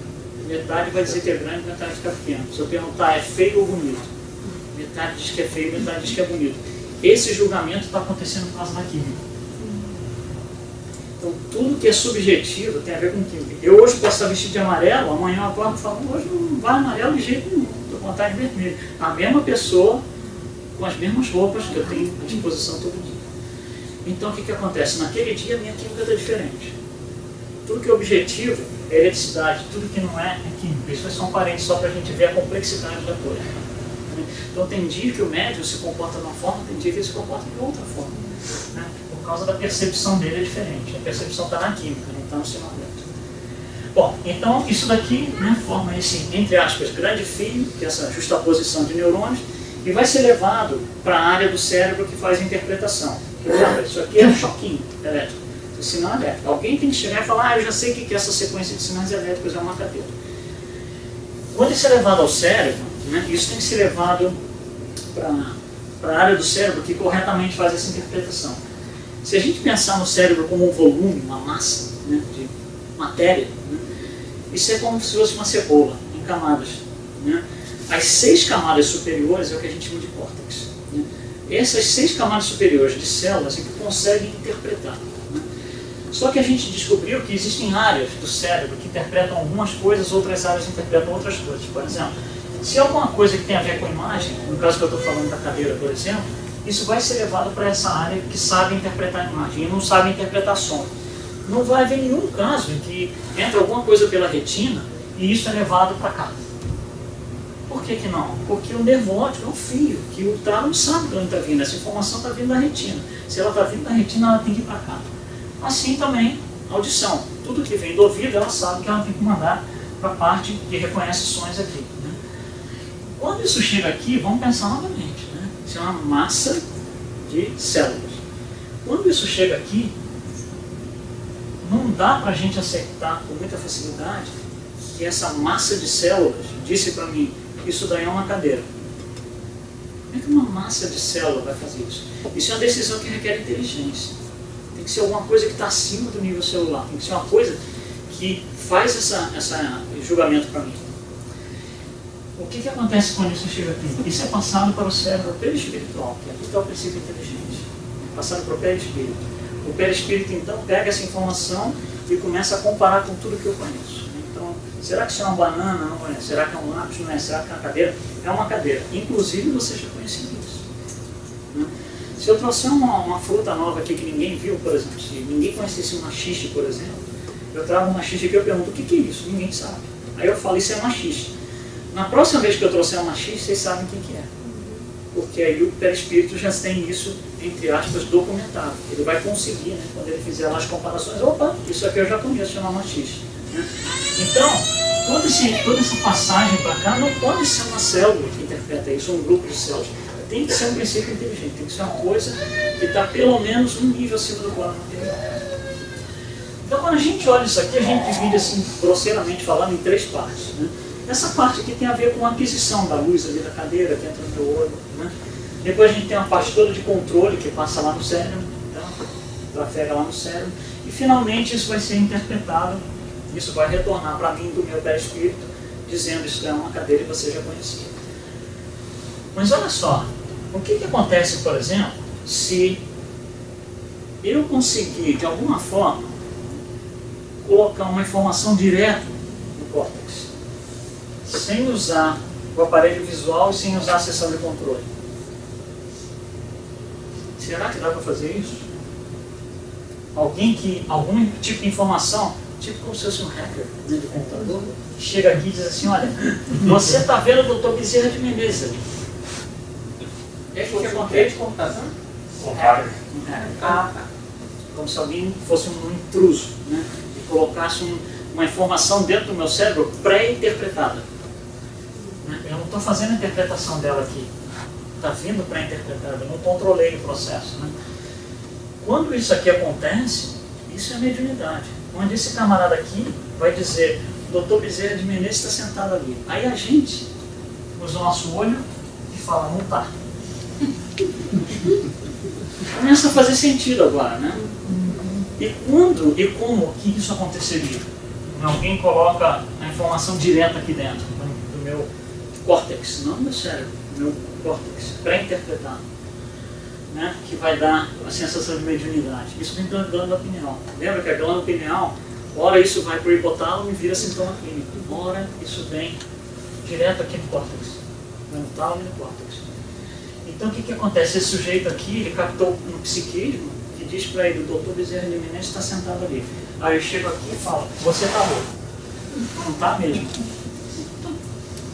Metade vai dizer que é grande, metade fica pequeno. Se eu perguntar, é feio ou bonito? Metade diz que é feio, metade diz que é bonito. Esse julgamento está acontecendo por causa da química. Então, tudo que é subjetivo tem a ver com química. Eu hoje posso estar vestido de amarelo, amanhã eu acordo e falo, hoje não vai amarelo de jeito nenhum, estou com vontade de vermelho. A mesma pessoa, com as mesmas roupas que eu tenho à disposição todo dia. Então, o que acontece? Naquele dia, a minha química está diferente. Tudo que é objetivo é eletricidade, tudo que não é química. Isso é só um parênteses, só para a gente ver a complexidade da coisa. Então, tem dia que o médium se comporta de uma forma, tem dia que ele se comporta de outra forma. Né? Por causa da percepção dele é diferente. A percepção está na química, não está no sinal elétrico. Bom, então isso daqui, né, forma esse, entre aspas, grande fio, que é essa justaposição de neurônios, e vai ser levado para a área do cérebro que faz a interpretação. Lembra, isso aqui é um choquinho elétrico, o sinal elétrico. Alguém tem que chegar e falar, eu já sei o que é essa sequência de sinais elétricos, é uma cadeira. Quando isso é levado ao cérebro, né, isso tem que ser levado para a área do cérebro que corretamente faz essa interpretação. Se a gente pensar no cérebro como um volume, uma massa, né, de matéria, né, isso é como se fosse uma cebola, em camadas. Né? As 6 camadas superiores é o que a gente chama de córtex. Né? Essas 6 camadas superiores de células é que conseguem interpretar. Né? Só que a gente descobriu que existem áreas do cérebro que interpretam algumas coisas, outras áreas interpretam outras coisas. Por exemplo, se alguma coisa que tem a ver com imagem, no caso que eu estou falando da cadeira, por exemplo, isso vai ser levado para essa área que sabe interpretar a imagem e não sabe interpretar som. Não vai haver nenhum caso em que entra alguma coisa pela retina e isso é levado para cá. Por que não? Porque o nervo óptico é um fio, que o TAR não sabe de onde está vindo, essa informação está vindo da retina. Se ela está vindo da retina, ela tem que ir para cá. Assim também, a audição. Tudo que vem do ouvido, ela sabe que ela tem que mandar para a parte que reconhece sons aqui. Né? Quando isso chega aqui, vamos pensar novamente. Né? Isso é uma massa de células. Quando isso chega aqui, não dá para a gente aceitar com muita facilidade que essa massa de células disse para mim, isso daí é uma cadeira. Como é que uma massa de célula vai fazer isso? Isso é uma decisão que requer inteligência. Tem que ser alguma coisa que está acima do nível celular. Tem que ser uma coisa que faz essa julgamento para mim. O que acontece quando isso chega aqui? Isso é passado para o cérebro perispiritual, que aqui está o princípio inteligente. É passado para o perispírito. O perispírito, então, pega essa informação e começa a comparar com tudo que eu conheço. Então, será que isso é uma banana? Não é. Será que é um lápis? Não é. Será que é uma cadeira? É uma cadeira. Inclusive, você já conhecia isso. Né? Se eu trouxer uma fruta nova aqui que ninguém viu, por exemplo, se ninguém conhecesse um maxixe, por exemplo, eu trago um maxixe aqui e eu pergunto, o que é isso? Ninguém sabe. Aí eu falo, isso é maxixe. Na próxima vez que eu trouxer um maxixe, vocês sabem o que é. Porque aí o perispírito já tem isso, entre aspas, documentado. Ele vai conseguir, né, quando ele fizer lá as comparações, opa, isso aqui eu já conheço, chama maxixe. Né? Então, toda essa passagem para cá não pode ser uma célula que interpreta isso, um grupo de células. Tem que ser um princípio inteligente, tem que ser uma coisa que está pelo menos um nível acima do plano material. Então, quando a gente olha isso aqui, a gente divide, assim, grosseiramente falando, em três partes. Né? Essa parte aqui tem a ver com a aquisição da luz ali da cadeira, que entra no meu olho. Né? Depois a gente tem uma parte toda de controle, que passa lá no cérebro, então, trafega lá no cérebro. E finalmente isso vai ser interpretado, isso vai retornar para mim do meu perispírito, dizendo isso é uma cadeira que você já conhecia. Mas olha só, o que acontece, por exemplo, se eu conseguir, de alguma forma, colocar uma informação direta no córtex, sem usar o aparelho visual e sem usar a seção de controle? Será que dá para fazer isso? Algum tipo de informação, tipo como se fosse um hacker, né, de computador, chega aqui e diz assim, olha, você está vendo o Dr. Bezerra de Menezes ali. É o que acontece? Um hacker. Como se alguém fosse um intruso, né, e colocasse uma informação dentro do meu cérebro pré-interpretada. Eu não estou fazendo a interpretação dela aqui. Está vindo pré-interpretada, eu não controlei o processo. Né? Quando isso aqui acontece, isso é mediunidade. Onde esse camarada aqui vai dizer, Dr. Bezerra de Menezes está sentado ali. Aí a gente usa o nosso olho e fala, não está. Começa a fazer sentido agora, né? E quando e como que isso aconteceria? Alguém coloca a informação direta aqui dentro do meu córtex, não do meu cérebro, do meu córtex, pré-interpretado, né? Que vai dar a sensação de mediunidade. Isso vem da glândula pineal. Lembra que a glândula pineal, ora isso vai para o hipotálamo e vira sintoma clínico, ora isso vem direto aqui no córtex, no tálamo e no córtex. Então o que acontece? Esse sujeito aqui, ele captou um psiquismo que diz para ele, o Dr. Bezerra de Menezes está sentado ali. Aí eu chego aqui e falo, você está louco. Não está mesmo. Então,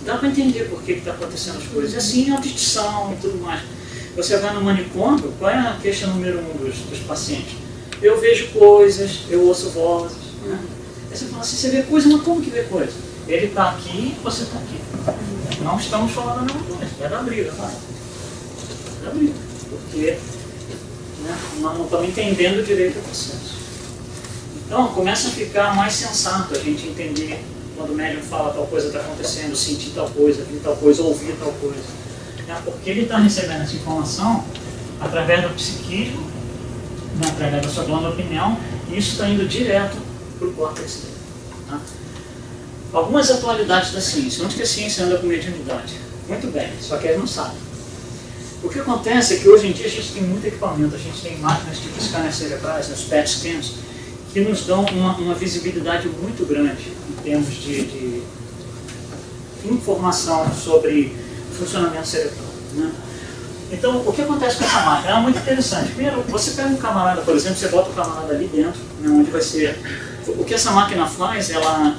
dá para entender por que está acontecendo as coisas. E assim, audição e tudo mais. Você vai no manicômio, qual é a queixa número 1 dos pacientes? Eu vejo coisas, eu ouço vozes. Né? Aí você fala assim, você vê coisa, mas como que vê coisa? Ele está aqui e você está aqui. Não estamos falando a mesma coisa, é da briga, vai. É da briga, porque né, não estamos entendendo direito o processo. Então começa a ficar mais sensato a gente entender quando o médium fala tal coisa está acontecendo, sentir tal coisa, ver tal coisa, ouvir tal coisa. Porque ele está recebendo essa informação através do psiquismo, né, através da sua glândula pineal, e isso está indo direto para o córtex dele. Tá? Algumas atualidades da ciência. Onde que a ciência anda com mediunidade? Muito bem, só que eles não sabem. O que acontece é que hoje em dia a gente tem muito equipamento, a gente tem máquinas tipo scanner cerebrais, os PET scans, que nos dão uma visibilidade muito grande em termos de informação sobre o funcionamento cerebral, né? Então, o que acontece com essa máquina? É muito interessante. Primeiro, você pega um camarada, por exemplo, você bota o camarada ali dentro, né, onde vai ser... O que essa máquina faz, ela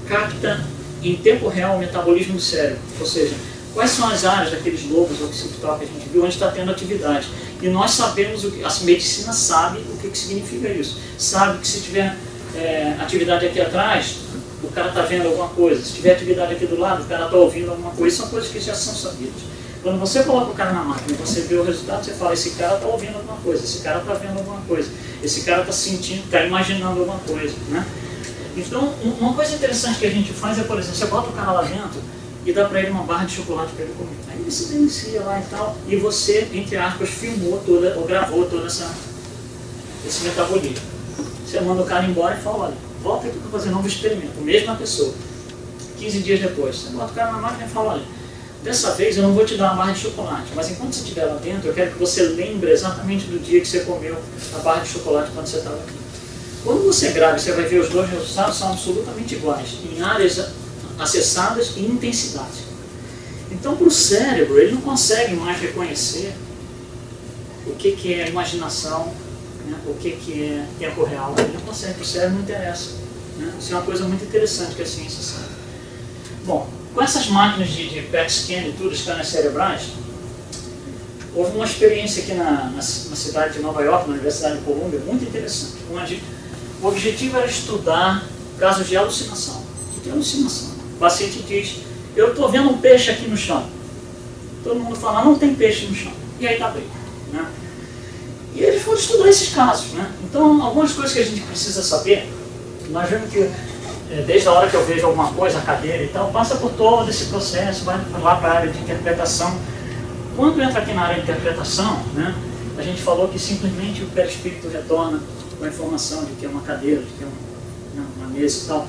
capta em tempo real o metabolismo do cérebro. Ou seja, quais são as áreas daqueles lobos occipital que a gente viu, onde está tendo atividade. E nós sabemos, a medicina sabe o que significa isso. Sabe que se tiver atividade aqui atrás, o cara está vendo alguma coisa. Se tiver atividade aqui do lado, o cara está ouvindo alguma coisa. São coisas que já são sabidas. Quando você coloca o cara na máquina e você vê o resultado, você fala, esse cara está ouvindo alguma coisa, esse cara está vendo alguma coisa, esse cara está sentindo, está imaginando alguma coisa, né? Então, uma coisa interessante que a gente faz é, por exemplo, você bota o cara lá dentro e dá para ele uma barra de chocolate para ele comer. Aí ele se delicia lá e tal, e você, entre aspas, filmou toda, ou gravou todo esse metabolismo. Você manda o cara embora e fala, olha, volta aqui para fazer um novo experimento, mesma pessoa. 15 dias depois, você bota o cara na máquina e fala, olha, dessa vez eu não vou te dar uma barra de chocolate, mas enquanto você estiver lá dentro, eu quero que você lembre exatamente do dia que você comeu a barra de chocolate quando você estava aqui. Quando você grava, você vai ver os dois resultados são absolutamente iguais, em áreas acessadas e intensidade. Então, para o cérebro, ele não consegue mais reconhecer o que é imaginação, né, o que é tempo real. Ele não consegue, para o cérebro não interessa. Né? Isso é uma coisa muito interessante que a ciência sabe. Bom, com essas máquinas de PET scan e tudo, escanas cerebrais, houve uma experiência aqui na cidade de Nova York, na Universidade de Colômbia, muito interessante, onde o objetivo era estudar casos de alucinação. O que é alucinação? O paciente diz, eu estou vendo um peixe aqui no chão. Todo mundo fala, não tem peixe no chão. E aí está bem. Né? E eles foram estudar esses casos. Né? Então, algumas coisas que a gente precisa saber, nós vemos que desde a hora que eu vejo alguma coisa, a cadeira e tal, passa por todo esse processo, vai lá para a área de interpretação. Quando entra aqui na área de interpretação, né, a gente falou que simplesmente o perispírito retorna com a informação de que é uma cadeira, de que é uma mesa e tal.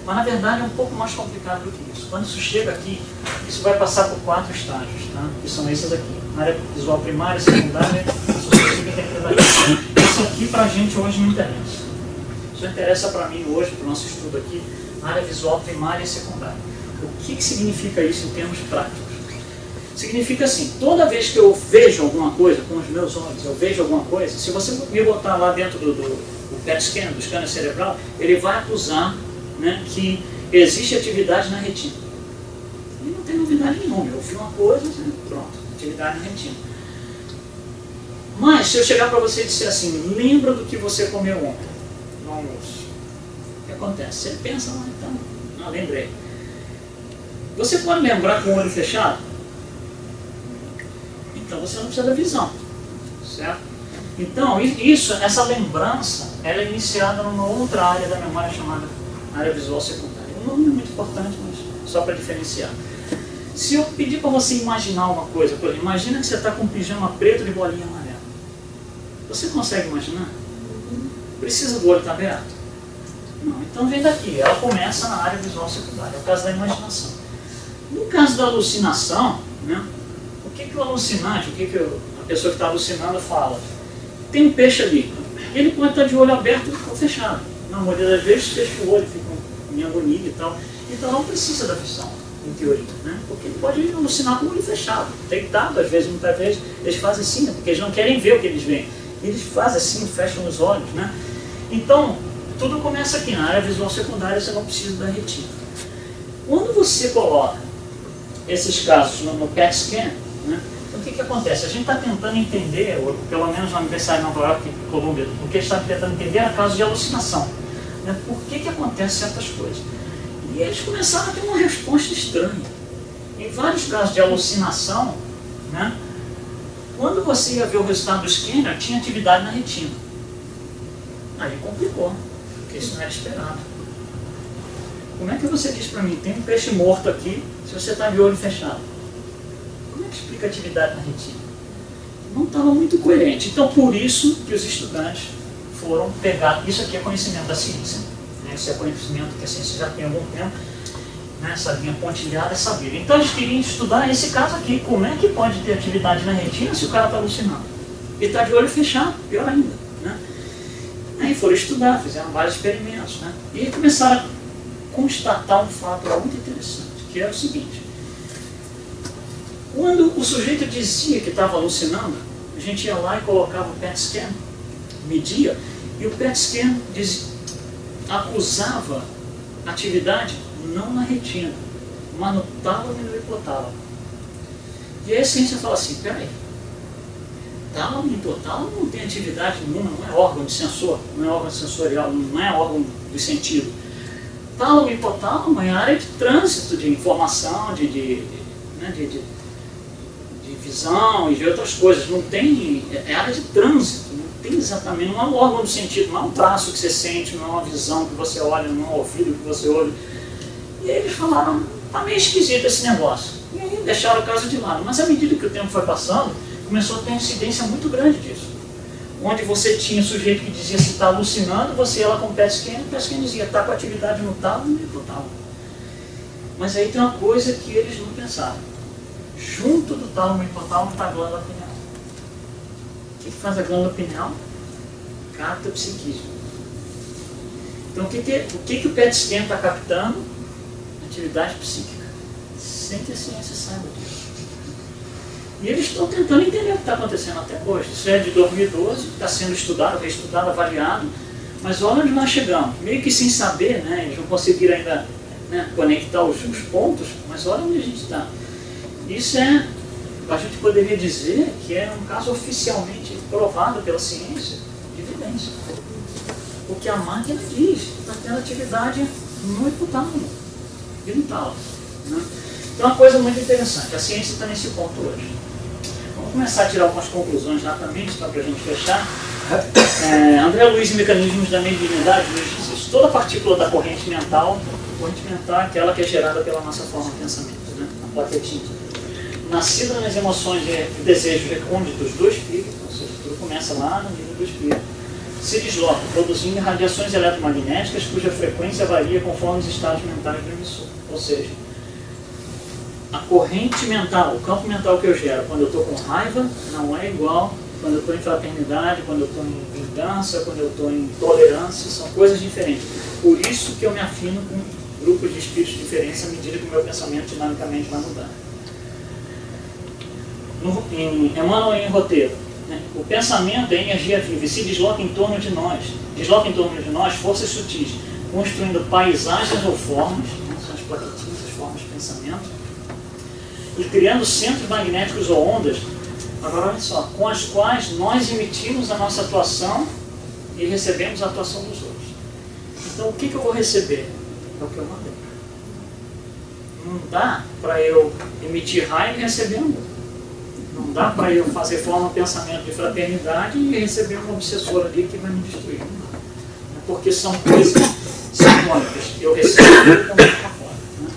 Mas na verdade é um pouco mais complicado do que isso. Quando isso chega aqui, isso vai passar por 4 estágios, tá? Que são esses aqui. Área visual primária, secundária, associativa e interpretativa. Isso aqui para a gente hoje não interessa. Isso interessa para mim hoje, para o nosso estudo aqui, área visual primária e secundária. O que significa isso em termos práticos? Significa assim, toda vez que eu vejo alguma coisa com os meus olhos, eu vejo alguma coisa, se você me botar lá dentro do PET scan, do scanner cerebral, ele vai acusar, né, que existe atividade na retina. E não tem novidade nenhuma, eu vi uma coisa, pronto, atividade na retina. Mas se eu chegar para você e disser assim, lembra do que você comeu ontem? No almoço. O que acontece? Você pensa, então, lembrei. Você pode lembrar com o olho fechado? Então você não precisa da visão, certo? Então, essa lembrança, ela é iniciada numa outra área da memória chamada área visual secundária. O nome é muito importante, mas só para diferenciar. Se eu pedir para você imaginar uma coisa, por exemplo, imagina que você está com um pijama preto de bolinha amarela. Você consegue imaginar? Precisa do olho estar aberto? Não, então vem daqui, ela começa na área visual secundária, é o caso da imaginação. No caso da alucinação, né, o que o alucinante, a pessoa que está alucinando fala? Tem um peixe ali, ele pode estar de olho aberto ou fechado. Na maioria das vezes fecha o olho, fica em agonia e tal. Então não precisa da visão, em teoria, né? Porque ele pode alucinar com o olho fechado. Deitado, às vezes, muitas vezes, eles fazem assim, porque eles não querem ver o que eles veem. Eles fazem assim, fecham os olhos, né? Então, tudo começa aqui, na área visual secundária, você não precisa da retina. Quando você coloca esses casos no PET scan, né, então o que acontece? A gente está tentando entender, ou pelo menos na Universidade de Nova York e Colômbia, o que a gente está tentando entender é casos de alucinação. Né? Por que acontecem certas coisas? E eles começaram a ter uma resposta estranha. Em vários casos de alucinação, né, quando você ia ver o resultado do scanner, tinha atividade na retina. Aí complicou, porque isso não era esperado. Como é que você diz para mim, tem um peixe morto aqui, se você está de olho fechado? Como é que explica a atividade na retina? Não estava muito coerente. Então, por isso que os estudantes foram pegar, isso aqui é conhecimento da ciência, né? Esse é conhecimento que a ciência já tem há algum tempo, né? Essa linha pontilhada é saber. Então, eles queriam estudar esse caso aqui, como é que pode ter atividade na retina se o cara está alucinando? Ele está de olho fechado, pior ainda. Né? aí foram estudar, fizeram vários experimentos, né? E aí começaram a constatar um fato muito interessante, que era o seguinte: quando o sujeito dizia que estava alucinando, a gente ia lá e colocava o PET scan, media, e o PET scan acusava atividade não na retina, mas no tálamo e no hipotálamo. E aí a ciência fala assim: peraí, tálamo e hipotálamo não tem atividade nenhuma, não é órgão de sensor, não é órgão sensorial, não é órgão de sentido. Tálamo e hipotálamo é a área de trânsito de informação, de visão e de outras coisas. Não tem, é área de trânsito, não tem exatamente, não é um órgão de sentido, não é um traço que você sente, não é uma visão que você olha, não é um ouvido que você ouve. E aí eles falaram: tá meio esquisito esse negócio. E aí deixaram o caso de lado. Mas à medida que o tempo foi passando, começou a ter uma incidência muito grande disso. Onde você tinha sujeito que dizia se está alucinando, você ia lá com o PET scan dizia está com atividade no tálamo e no hipotálamo. Mas aí tem uma coisa que eles não pensaram. Junto do tálamo e hipotálamo está a glândula pineal. O que faz a glândula pineal? Capta psiquismo. Então o que o PET scan está captando? Atividade psíquica. Sem que a ciência saiba disso. E eles estão tentando entender o que está acontecendo até hoje. Isso é de 2012, está sendo estudado, reestudado, avaliado, mas olha onde nós chegamos. Meio que sem saber, né? Eles não conseguiram ainda, né, conectar os pontos, mas olha onde a gente está. Isso é, a gente poderia dizer que é um caso oficialmente provado pela ciência de evidência. O que a máquina diz, está tendo atividade no hipotálamo e no tálamo, né? Então é uma coisa muito interessante, a ciência está nesse ponto hoje. Vamos começar a tirar algumas conclusões rapidamente, só para a gente fechar. André Luiz e Mecanismos da Mediunidade diz isso: toda partícula da corrente mental é aquela que é gerada pela nossa forma de pensamento, né? A plaquetinha. Nascida nas emoções e desejos recônditos do espírito, ou seja, tudo começa lá no nível do espírito, se desloca, produzindo radiações eletromagnéticas cuja frequência varia conforme os estados mentais do emissor. Ou seja, a corrente mental, o campo mental que eu gero quando eu estou com raiva não é igual quando eu estou em fraternidade, quando eu estou em vingança, quando eu estou em tolerância, são coisas diferentes. Por isso que eu me afino com grupos de espíritos diferentes à medida que o meu pensamento dinamicamente vai mudar. Em Emmanuel e em Roteiro, né? O pensamento é energia viva e se desloca em torno de nós. Desloca em torno de nós forças sutis, construindo paisagens ou formas, né? São as plaquetinhas, as formas de pensamento, e criando centros magnéticos ou ondas, agora olha só, com as quais nós emitimos a nossa atuação e recebemos a atuação dos outros. Então o que eu vou receber? É o que eu mandei. Não dá para eu emitir raio e receber amor. Não dá para eu fazer forma de pensamento de fraternidade e receber um obsessor ali que vai me destruir. Não dá. Porque são coisas simbólicas. Eu recebo e também para fora. Né?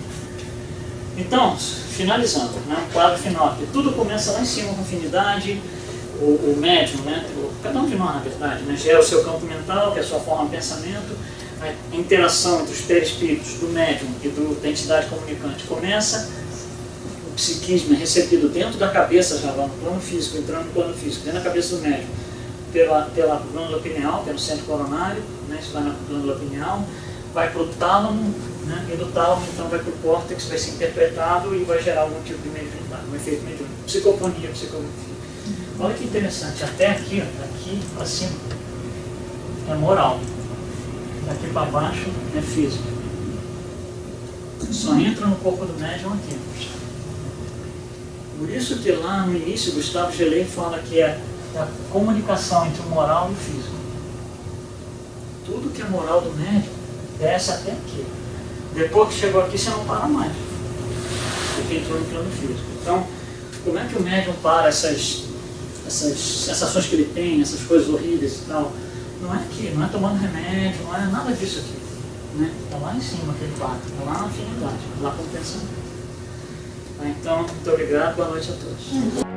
Então, finalizando, né, o quadro final aqui, tudo começa lá em cima com afinidade, o médium, né, cada um de nós, na verdade, né, gera o seu campo mental, que é a sua forma de pensamento, a interação entre os perispíritos do médium e da entidade comunicante começa, o psiquismo é recebido dentro da cabeça, já vai no plano físico, entrando no plano físico, dentro da cabeça do médium, pela glândula pineal, pelo centro coronário, né, isso vai na glândula pineal, vai para o tálamo, né, e do tálamo então vai para o córtex, vai ser interpretado e vai gerar algum tipo de mediunidade, um efeito mediúnico, psicofonia, psicografia. Olha que interessante, até aqui, daqui para cima é moral, daqui para baixo é físico. Só entra no corpo do médium aqui. Por isso que lá no início Gustavo Gelei fala que é a comunicação entre o moral e o físico. Tudo que é moral do médium desce até aqui. Depois que chegou aqui, você não para mais. Porque entrou no plano físico. Então, como é que o médium para essas sensações que ele tem, essas coisas horríveis e tal? Não é aqui, não é tomando remédio, não é nada disso aqui. Está lá em cima aquele quadro, está lá na afinidade, lá com o pensamento. Então, muito obrigado, boa noite a todos.